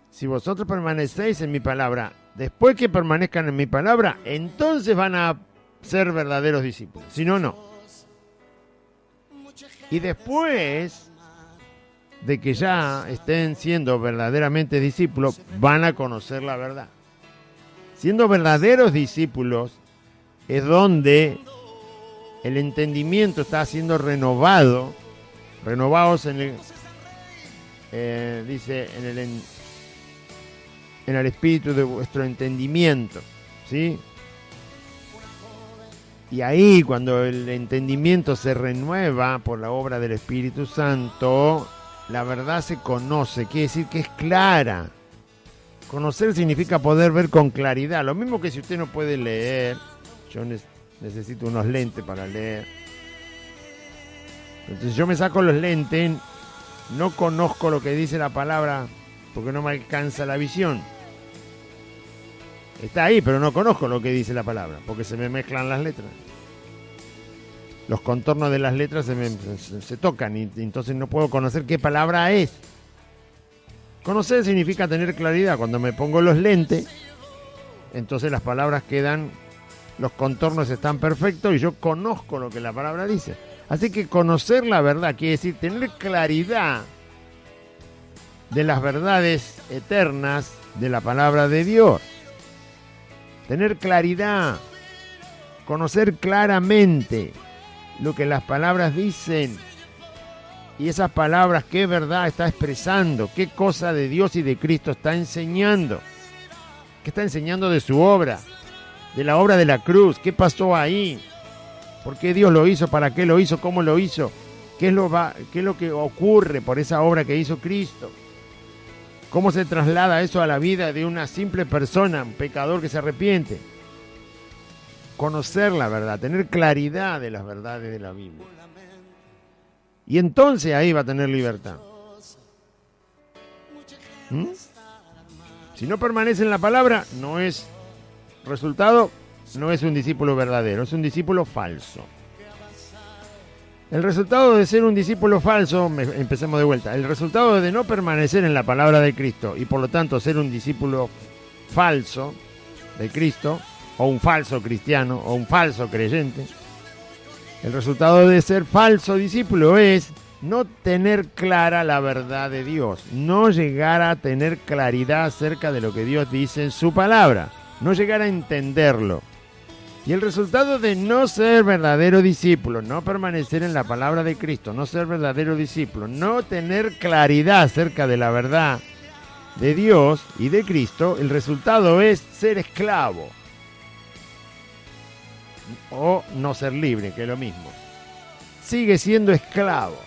Si vosotros permanecéis en mi palabra, después que permanezcan en mi palabra, entonces van a ser verdaderos discípulos. Si no, no. Y después de que ya estén siendo verdaderamente discípulos, van a conocer la verdad. Siendo verdaderos discípulos es donde el entendimiento está siendo renovado, renovados en el, dice, en el espíritu de vuestro entendimiento, ¿sí? Y ahí, cuando el entendimiento se renueva por la obra del Espíritu Santo, la verdad se conoce, quiere decir que es clara. Conocer significa poder ver con claridad. Lo mismo que si usted no puede leer, yo necesito unos lentes para leer. Entonces yo me saco los lentes, no conozco lo que dice la palabra porque no me alcanza la visión. Está ahí, pero no conozco lo que dice la palabra, porque se me mezclan las letras. Los contornos de las letras se tocan y entonces no puedo conocer qué palabra es. Conocer significa tener claridad. Cuando me pongo los lentes, entonces las palabras quedan, los contornos están perfectos y yo conozco lo que la palabra dice. Así que conocer la verdad quiere decir tener claridad de las verdades eternas de la palabra de Dios. Tener claridad, conocer claramente lo que las palabras dicen y esas palabras qué verdad está expresando, qué cosa de Dios y de Cristo está enseñando, qué está enseñando de su obra, de la obra de la cruz, qué pasó ahí, por qué Dios lo hizo, para qué lo hizo, cómo lo hizo, qué es lo que ocurre por esa obra que hizo Cristo. ¿Cómo se traslada eso a la vida de una simple persona, un pecador que se arrepiente? Conocer la verdad, tener claridad de las verdades de la Biblia. Y entonces ahí va a tener libertad. Si no permanece en la palabra, no es resultado, no es un discípulo verdadero, es un discípulo falso. El resultado de ser un discípulo falso, empecemos de vuelta, el resultado de no permanecer en la palabra de Cristo y por lo tanto ser un discípulo falso de Cristo, o un falso cristiano, o un falso creyente, el resultado de ser falso discípulo es no tener clara la verdad de Dios, no llegar a tener claridad acerca de lo que Dios dice en su palabra, no llegar a entenderlo. Y el resultado de no ser verdadero discípulo, no permanecer en la palabra de Cristo, no ser verdadero discípulo, no tener claridad acerca de la verdad de Dios y de Cristo, el resultado es ser esclavo o no ser libre, que es lo mismo. Sigue siendo esclavo.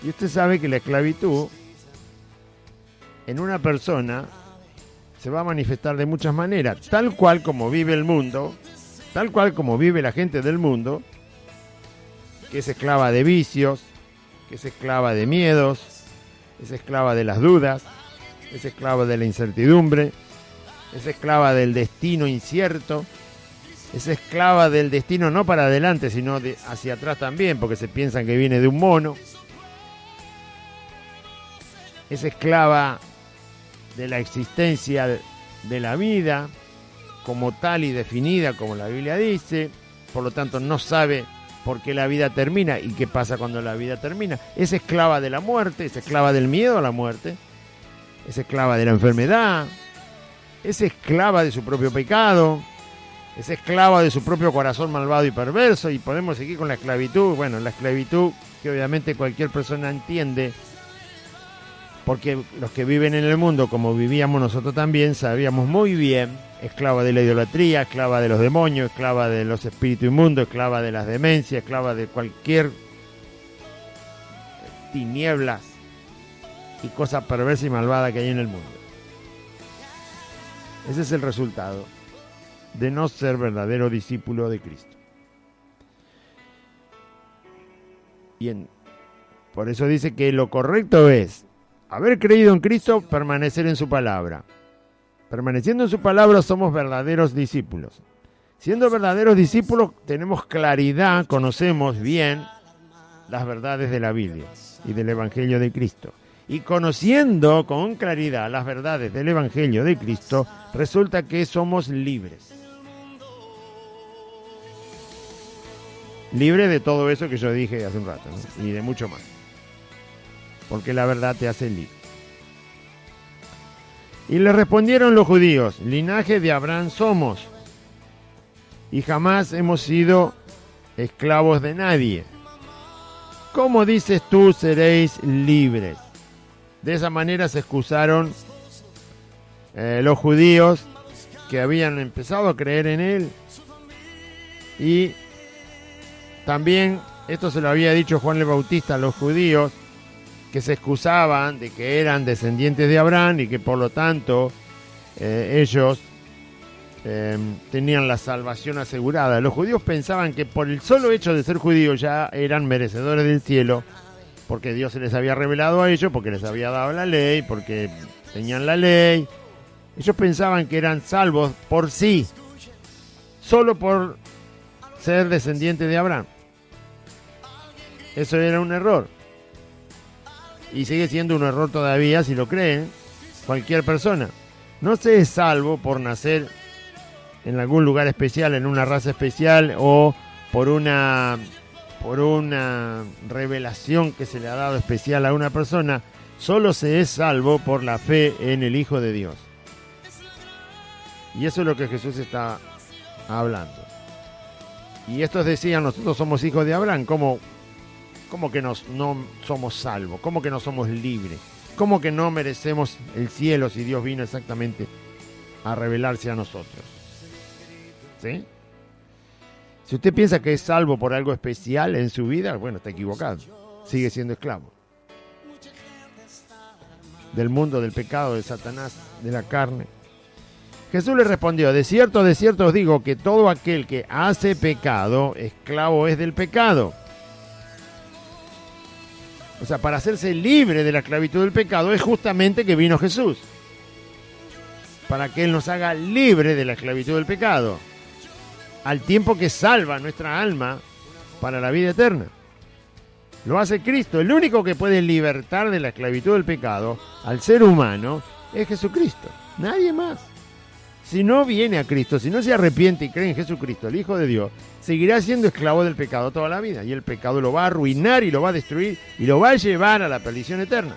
Y usted sabe que la esclavitud en una persona se va a manifestar de muchas maneras, tal cual como vive el mundo, tal cual como vive la gente del mundo, que es esclava de vicios, que es esclava de miedos, es esclava de las dudas, es esclava de la incertidumbre, es esclava del destino incierto, es esclava del destino no para adelante, sino hacia atrás también, porque se piensan que viene de un mono, es esclava de la existencia de la vida como tal y definida como la Biblia dice, por lo tanto no sabe por qué la vida termina y qué pasa cuando la vida termina. Es esclava de la muerte, es esclava del miedo a la muerte, es esclava de la enfermedad, es esclava de su propio pecado, es esclava de su propio corazón malvado y perverso, y podemos seguir con la esclavitud. Bueno, la esclavitud que obviamente cualquier persona entiende, porque los que viven en el mundo, como vivíamos nosotros también, sabíamos muy bien, esclava de la idolatría, esclava de los demonios, esclava de los espíritus inmundos, esclava de las demencias, esclava de cualquier tinieblas y cosa perversa y malvada que hay en el mundo. Ese es el resultado de no ser verdadero discípulo de Cristo. Por eso dice que lo correcto es haber creído en Cristo, permanecer en su palabra. Permaneciendo en su palabra somos verdaderos discípulos. Siendo verdaderos discípulos tenemos claridad, conocemos bien las verdades de la Biblia y del Evangelio de Cristo. Y conociendo con claridad las verdades del Evangelio de Cristo, resulta que somos libres. Libre de todo eso que yo dije hace un rato, ¿no? Y de mucho más. Porque la verdad te hace libre. Y le respondieron los judíos: linaje de Abraham somos, y jamás hemos sido esclavos de nadie. ¿Cómo dices tú seréis libres? De esa manera se excusaron los judíos que habían empezado a creer en él. Y también esto se lo había dicho Juan el Bautista a los judíos, que se excusaban de que eran descendientes de Abraham y que por lo tanto ellos tenían la salvación asegurada. Los judíos pensaban que por el solo hecho de ser judíos ya eran merecedores del cielo, porque Dios se les había revelado a ellos, porque les había dado la ley, porque tenían la ley. Ellos pensaban que eran salvos por sí, solo por ser descendientes de Abraham. Eso era un error. Y sigue siendo un error todavía si lo creen cualquier persona. No se es salvo por nacer en algún lugar especial, en una raza especial, o por una revelación que se le ha dado especial a una persona. Solo se es salvo por la fe en el Hijo de Dios. Y eso es lo que Jesús está hablando. Y estos decían: nosotros somos hijos de Abraham. ¿Cómo que no somos salvos? ¿Cómo que no somos libres? ¿Cómo que no merecemos el cielo si Dios vino exactamente a revelarse a nosotros? ¿Sí? Si usted piensa que es salvo por algo especial en su vida, bueno, está equivocado. Sigue siendo esclavo del mundo, del pecado, de Satanás, de la carne. Jesús le respondió: de cierto os digo que todo aquel que hace pecado, esclavo es del pecado. O sea, para hacerse libre de la esclavitud del pecado es justamente que vino Jesús. Para que Él nos haga libre de la esclavitud del pecado. Al tiempo que salva nuestra alma para la vida eterna. Lo hace Cristo. El único que puede libertar de la esclavitud del pecado al ser humano es Jesucristo. Nadie más. Si no viene a Cristo, si no se arrepiente y cree en Jesucristo, el Hijo de Dios, seguirá siendo esclavo del pecado toda la vida. Y el pecado lo va a arruinar y lo va a destruir y lo va a llevar a la perdición eterna.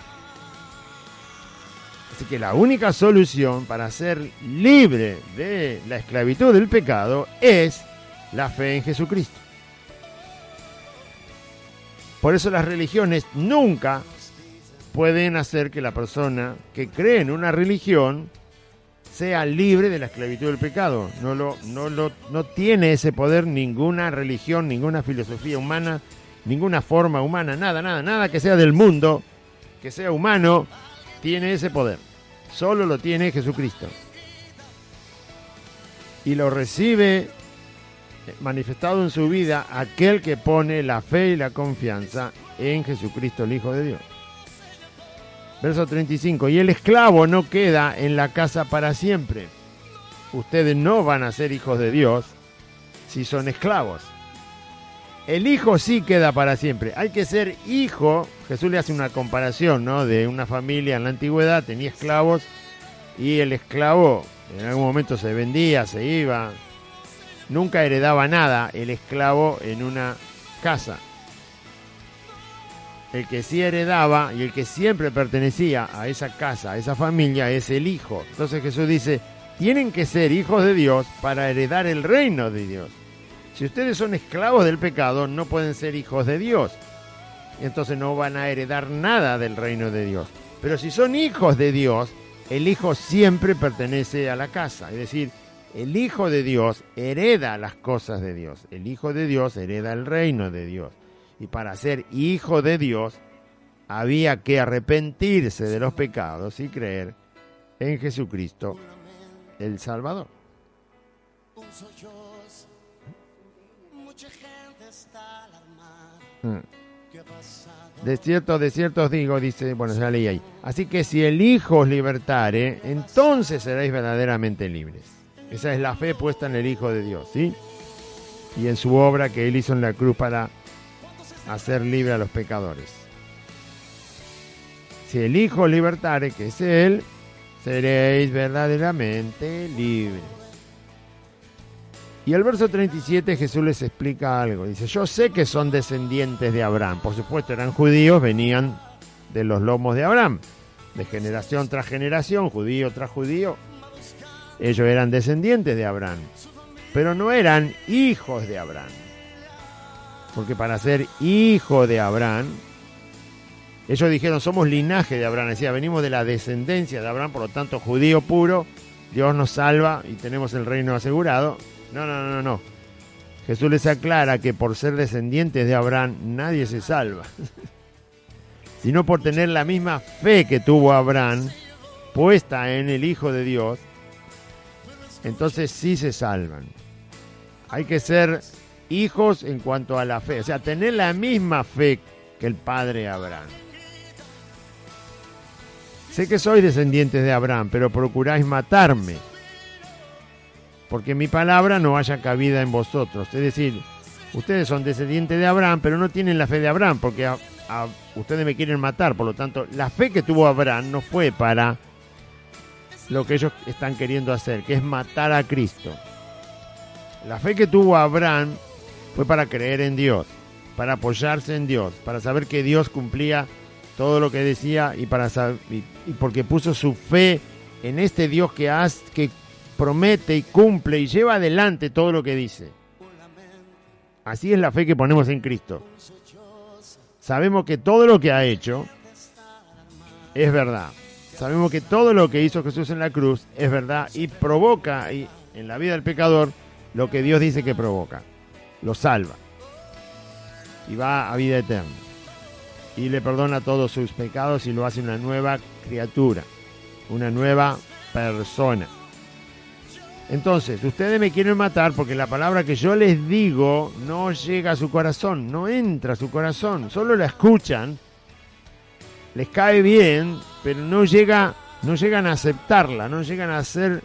Así que la única solución para ser libre de la esclavitud del pecado es la fe en Jesucristo. Por eso las religiones nunca pueden hacer que la persona que cree en una religión sea libre de la esclavitud del pecado. No tiene ese poder ninguna religión, ninguna filosofía humana, ninguna forma humana, nada que sea del mundo, que sea humano, tiene ese poder. Solo lo tiene Jesucristo. Y lo recibe manifestado en su vida aquel que pone la fe y la confianza en Jesucristo, el Hijo de Dios. Verso 35. Y el esclavo no queda en la casa para siempre. Ustedes no van a ser hijos de Dios si son esclavos. El hijo sí queda para siempre. Hay que ser hijo. Jesús le hace una comparación, ¿no? De una familia en la antigüedad, tenía esclavos, y el esclavo en algún momento se vendía, se iba. Nunca heredaba nada el esclavo en una casa. El que sí heredaba y el que siempre pertenecía a esa casa, a esa familia, es el hijo. Entonces Jesús dice: tienen que ser hijos de Dios para heredar el reino de Dios. Si ustedes son esclavos del pecado, no pueden ser hijos de Dios. Entonces no van a heredar nada del reino de Dios. Pero si son hijos de Dios, el hijo siempre pertenece a la casa. Es decir, el Hijo de Dios hereda las cosas de Dios. El Hijo de Dios hereda el reino de Dios. Y para ser hijo de Dios había que arrepentirse de los pecados y creer en Jesucristo, el Salvador. De cierto os digo, dice, bueno, ya leí ahí. Así que si el Hijo os libertare, entonces seréis verdaderamente libres. Esa es la fe puesta en el Hijo de Dios, ¿sí? Y en su obra que Él hizo en la cruz para hacer libre a los pecadores. Si el Hijo os libertare, que es Él, seréis verdaderamente libres. Y el verso 37 Jesús les explica algo. Dice, yo sé que son descendientes de Abraham. Por supuesto, eran judíos, venían de los lomos de Abraham. De generación tras generación, judío tras judío. Ellos eran descendientes de Abraham. Pero no eran hijos de Abraham. Porque para ser hijo de Abraham, ellos dijeron, somos linaje de Abraham. Decía, venimos de la descendencia de Abraham, por lo tanto, judío puro. Dios nos salva y tenemos el reino asegurado. No. Jesús les aclara que por ser descendientes de Abraham nadie se salva, sino por tener la misma fe que tuvo Abraham puesta en el Hijo de Dios, entonces sí se salvan. Hay que ser hijos en cuanto a la fe, o sea, tener la misma fe que el padre Abraham. Sé que sois descendientes de Abraham, pero procuráis matarme, porque mi palabra no haya cabida en vosotros. Es decir, ustedes son descendientes de Abraham, pero no tienen la fe de Abraham, porque ustedes me quieren matar. Por lo tanto, la fe que tuvo Abraham no fue para lo que ellos están queriendo hacer, que es matar a Cristo. La fe que tuvo Abraham fue para creer en Dios, para apoyarse en Dios, para saber que Dios cumplía todo lo que decía y porque puso su fe en este Dios que promete y cumple y lleva adelante todo lo que dice. Así es la fe que ponemos en Cristo. Sabemos que todo lo que ha hecho es verdad. Sabemos que todo lo que hizo Jesús en la cruz es verdad y provoca en la vida del pecador lo que Dios dice que provoca. Lo salva y va a vida eterna y le perdona todos sus pecados y lo hace una nueva criatura, una nueva persona. Entonces, ustedes me quieren matar porque la palabra que yo les digo no llega a su corazón, no entra a su corazón, solo la escuchan, les cae bien, pero no llegan a aceptarla, no llegan a hacer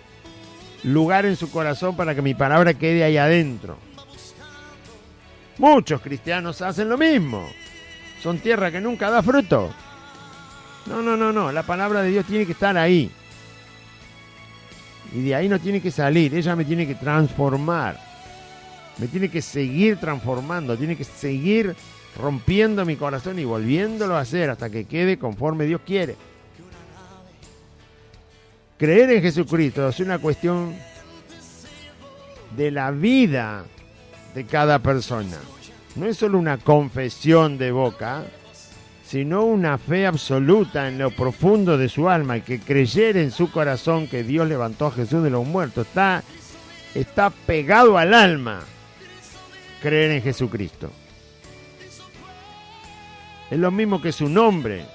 lugar en su corazón para que mi palabra quede ahí adentro. Muchos cristianos hacen lo mismo, son tierra que nunca da fruto. No, la palabra de Dios tiene que estar ahí. Y de ahí no tiene que salir, ella me tiene que transformar, me tiene que seguir transformando, tiene que seguir rompiendo mi corazón y volviéndolo a hacer hasta que quede conforme Dios quiere. Creer en Jesucristo es una cuestión de la vida de cada persona. No es solo una confesión de boca, sino una fe absoluta en lo profundo de su alma, y que creyera en su corazón que Dios levantó a Jesús de los muertos. Está pegado al alma creer en Jesucristo. Es lo mismo que su nombre,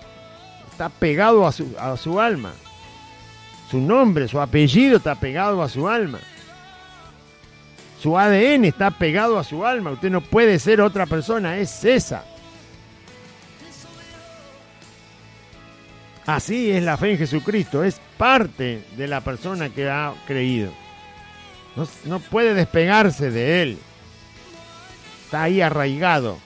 está pegado a su alma. Su nombre, su apellido está pegado a su alma. Su ADN está pegado a su alma. Usted no puede ser otra persona, es esa. Así es la fe en Jesucristo, es parte de la persona que ha creído. No puede despegarse de Él. Está ahí arraigado.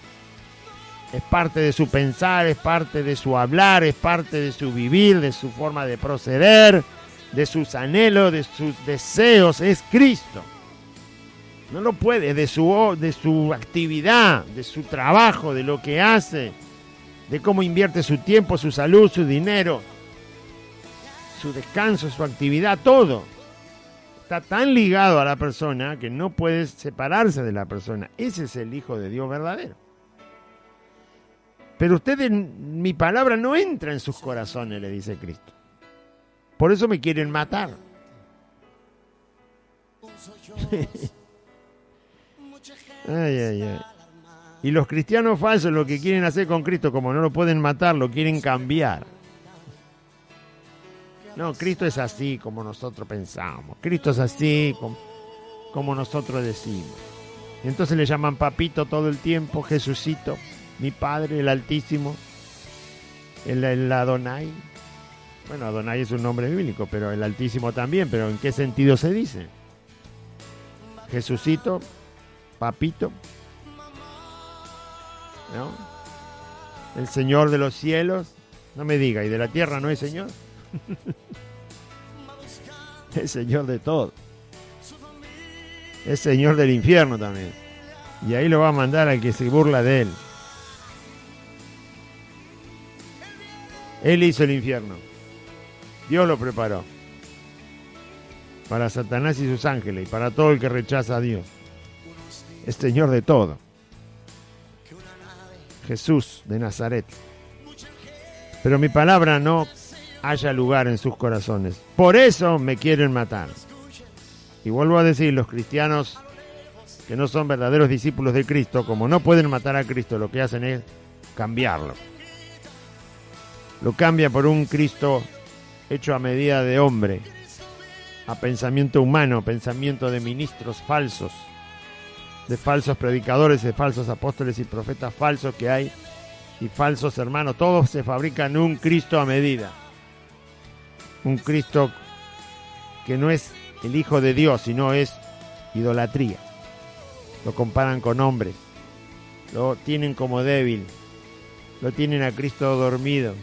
Es parte de su pensar, es parte de su hablar, es parte de su vivir, de su forma de proceder, de sus anhelos, de sus deseos. Es Cristo. No lo puede, de su actividad, de su trabajo, de lo que hace, de cómo invierte su tiempo, su salud, su dinero, su descanso, su actividad, todo. Está tan ligado a la persona que no puede separarse de la persona. Ese es el Hijo de Dios verdadero. Pero ustedes, mi palabra no entra en sus corazones, le dice Cristo. Por eso me quieren matar. Ay. Y los cristianos falsos lo que quieren hacer con Cristo, como no lo pueden matar, lo quieren cambiar. No, Cristo es así como nosotros pensamos. Cristo es así como nosotros decimos. Y entonces le llaman papito todo el tiempo, Jesucito. mi Padre, el Altísimo, el Adonai. Bueno, Adonai es un nombre bíblico, pero el Altísimo también, pero ¿en qué sentido se dice? Jesucito, Papito, ¿no? El Señor de los cielos, no me diga, ¿y de la tierra no es Señor? Es Señor de todo. Es Señor del infierno también. Y ahí lo va a mandar al que se burla de él. Él hizo el infierno. Dios lo preparó. Para Satanás y sus ángeles y para todo el que rechaza a Dios. Es Señor de todo. Jesús de Nazaret. Pero mi palabra no haya lugar en sus corazones. Por eso me quieren matar. Y vuelvo a decir, los cristianos que no son verdaderos discípulos de Cristo, como no pueden matar a Cristo, lo que hacen es cambiarlo. Lo cambia por un Cristo hecho a medida de hombre, a pensamiento humano, pensamiento de ministros falsos, de falsos predicadores, de falsos apóstoles y profetas falsos que hay, y falsos hermanos. Todos se fabrican un Cristo a medida. Un Cristo que no es el Hijo de Dios, sino es idolatría. Lo comparan con hombres, lo tienen como débil, lo tienen a Cristo dormido.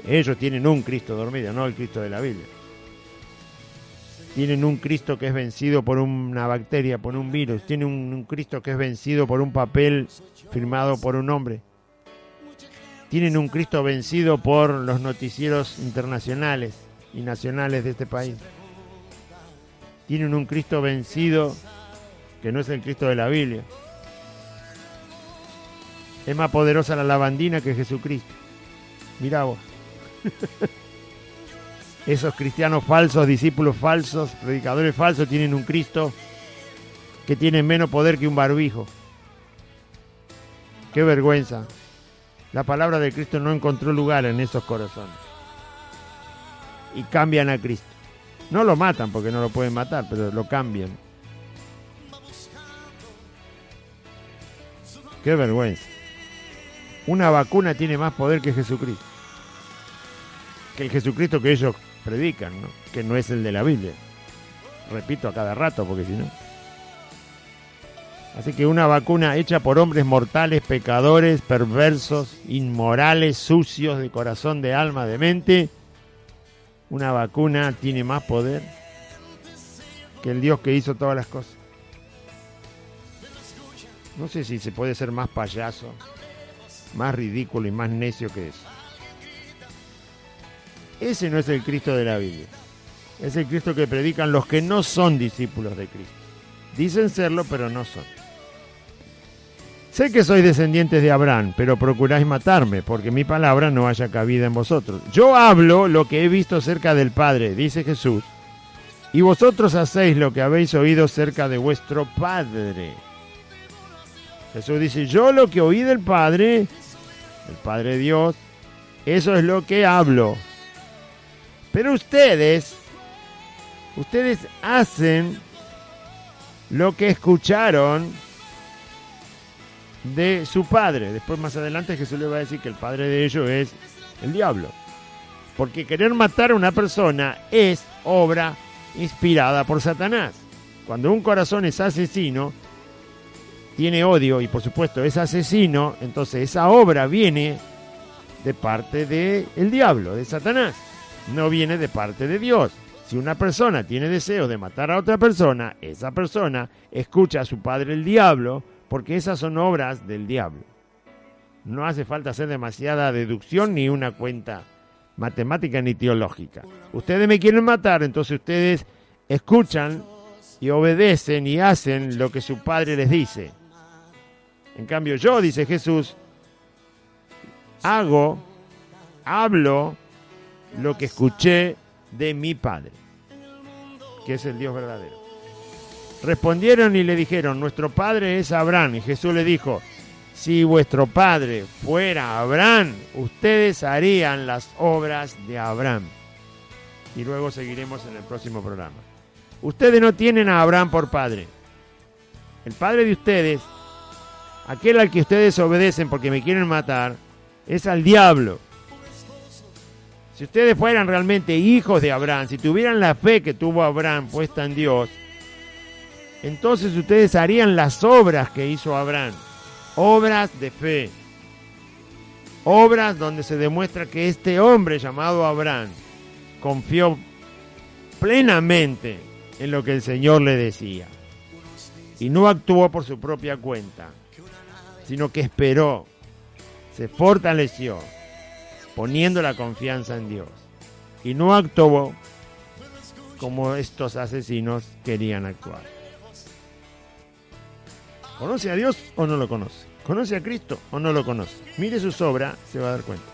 Ellos tienen un Cristo dormido, no el Cristo de la Biblia. Tienen un Cristo que es vencido por una bacteria, por un virus. Tienen un Cristo que es vencido por un papel firmado por un hombre. Tienen un Cristo vencido por los noticieros internacionales y nacionales de este país. Tienen un Cristo vencido que no es el Cristo de la Biblia. Es más poderosa la lavandina que Jesucristo. Mirá vos. Esos cristianos falsos, discípulos falsos, predicadores falsos, tienen un Cristo que tiene menos poder que un barbijo. Qué vergüenza. La palabra de Cristo no encontró lugar en esos corazones. Y cambian a Cristo. No lo matan porque no lo pueden matar, pero lo cambian. Qué vergüenza. Una vacuna tiene más poder que Jesucristo. Que el Jesucristo que ellos predican, ¿no? Que no es el de la Biblia. Repito a cada rato porque si no. Así que una vacuna hecha por hombres mortales, pecadores, perversos, inmorales, sucios de corazón, de alma, de mente. Una vacuna tiene más poder que el Dios que hizo todas las cosas. No sé si se puede ser más payaso, más ridículo y más necio que eso. Ese no es el Cristo de la Biblia. Es el Cristo que predican los que no son discípulos de Cristo. Dicen serlo, pero no son. Sé que sois descendientes de Abraham, pero procuráis matarme, porque mi palabra no haya cabida en vosotros. Yo hablo lo que he visto cerca del Padre, dice Jesús, y vosotros hacéis lo que habéis oído cerca de vuestro Padre. Jesús dice, yo lo que oí del Padre, el Padre Dios, eso es lo que hablo. Pero ustedes hacen lo que escucharon de su padre. Después más adelante Jesús le va a decir que el padre de ellos es el diablo. Porque querer matar a una persona es obra inspirada por Satanás. Cuando un corazón es asesino, tiene odio y por supuesto es asesino, entonces esa obra viene de parte del diablo, de Satanás. No viene de parte de Dios. Si una persona tiene deseo de matar a otra persona, esa persona escucha a su padre el diablo, porque esas son obras del diablo. No hace falta hacer demasiada deducción ni una cuenta matemática ni teológica. Ustedes me quieren matar, entonces ustedes escuchan y obedecen y hacen lo que su padre les dice. En cambio yo, dice Jesús, hablo lo que escuché de mi Padre, que es el Dios verdadero. Respondieron y le dijeron, nuestro padre es Abraham. Y Jesús le dijo, si vuestro padre fuera Abraham, ustedes harían las obras de Abraham. Y luego seguiremos en el próximo programa. Ustedes no tienen a Abraham por padre. El padre de ustedes aquel al que ustedes obedecen porque me quieren matar, es al diablo. Si ustedes fueran realmente hijos de Abraham, si tuvieran la fe que tuvo Abraham puesta en Dios, entonces ustedes harían las obras que hizo Abraham. Obras de fe. Obras donde se demuestra que este hombre llamado Abraham confió plenamente en lo que el Señor le decía. Y no actuó por su propia cuenta, sino que esperó, se fortaleció, poniendo la confianza en Dios. Y no actuó como estos asesinos querían actuar. ¿Conoce a Dios o no lo conoce? ¿Conoce a Cristo o no lo conoce? Mire sus obras, se va a dar cuenta.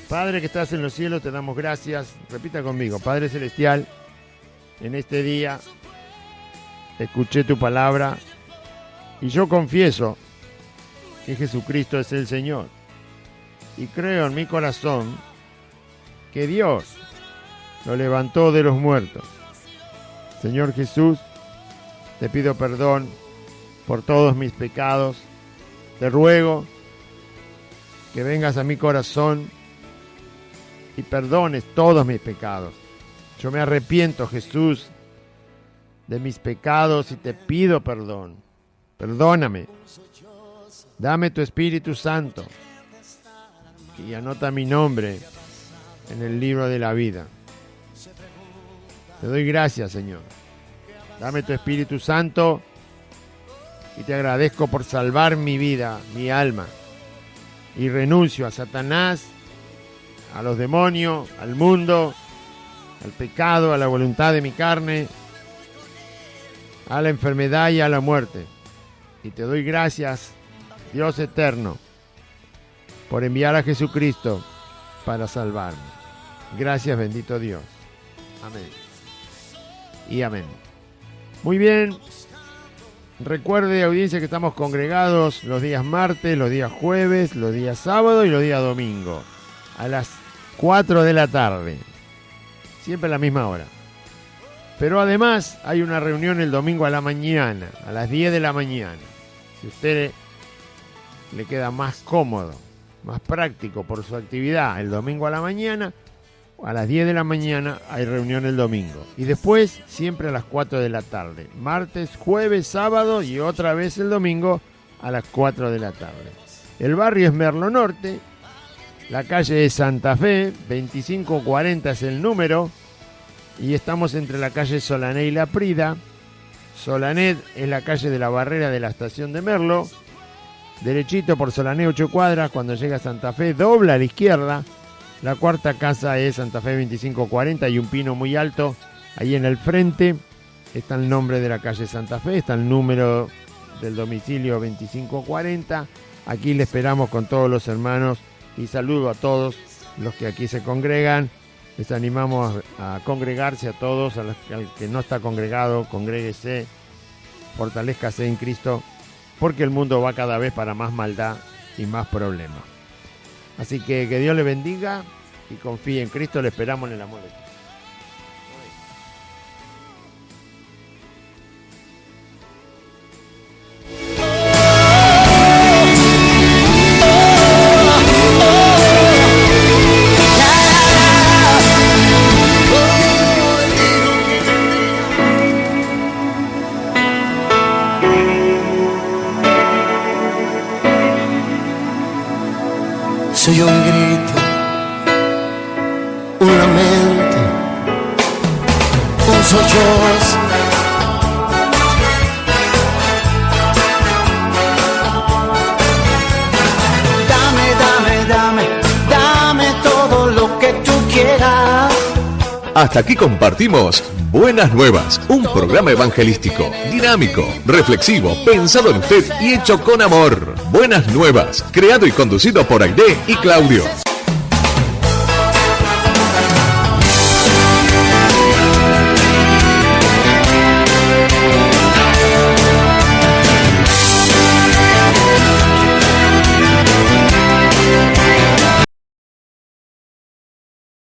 Padre que estás en los cielos, te damos gracias. Repita conmigo, Padre Celestial, en este día escuché tu palabra y yo confieso que Jesucristo es el Señor. Y creo en mi corazón que Dios lo levantó de los muertos. Señor Jesús, te pido perdón por todos mis pecados. Te ruego que vengas a mi corazón y perdones todos mis pecados. Yo me arrepiento, Jesús, de mis pecados y te pido perdón. Perdóname. Dame tu Espíritu Santo y anota mi nombre en el libro de la vida. Te doy gracias, Señor. Dame tu Espíritu Santo y te agradezco por salvar mi vida, mi alma. Y renuncio a Satanás, a los demonios, al mundo, al pecado, a la voluntad de mi carne, a la enfermedad y a la muerte. Y te doy gracias, Dios eterno, por enviar a Jesucristo para salvarme. Gracias, bendito Dios. Amén. Y amén. Muy bien. Recuerde, audiencia, que estamos congregados los días martes, los días jueves, los días sábado y los días domingo, a las 4 de la tarde. Siempre a la misma hora. Pero además hay una reunión el domingo a la mañana, a las 10 de la mañana. Si a usted le queda más cómodo, más práctico por su actividad el domingo a la mañana, a las 10 de la mañana hay reunión el domingo. Y después siempre a las 4 de la tarde. Martes, jueves, sábado y otra vez el domingo a las 4 de la tarde. El barrio es Merlo Norte. La calle es Santa Fe, 2540 es el número. Y estamos entre la calle Solané y La Prida. Solané es la calle de la barrera de la estación de Merlo. Derechito por Solané 8 cuadras. Cuando llega a Santa Fe, dobla a la izquierda. La cuarta casa es Santa Fe 2540 y un pino muy alto. Ahí en el frente está el nombre de la calle Santa Fe, está el número del domicilio 2540. Aquí le esperamos con todos los hermanos y saludo a todos los que aquí se congregan. Les animamos a congregarse a todos, al que no está congregado, congréguese, fortalézcase en Cristo, porque el mundo va cada vez para más maldad y más problemas. Así que Dios le bendiga y confíe en Cristo, le esperamos en el amor de Cristo. Soy un grito, un lamento, un sollozo. Dame todo lo que tú quieras. Hasta aquí compartimos Buenas Nuevas, un programa evangelístico, dinámico, reflexivo, pensado en usted y hecho con amor. Buenas Nuevas, creado y conducido por Aide y Claudio.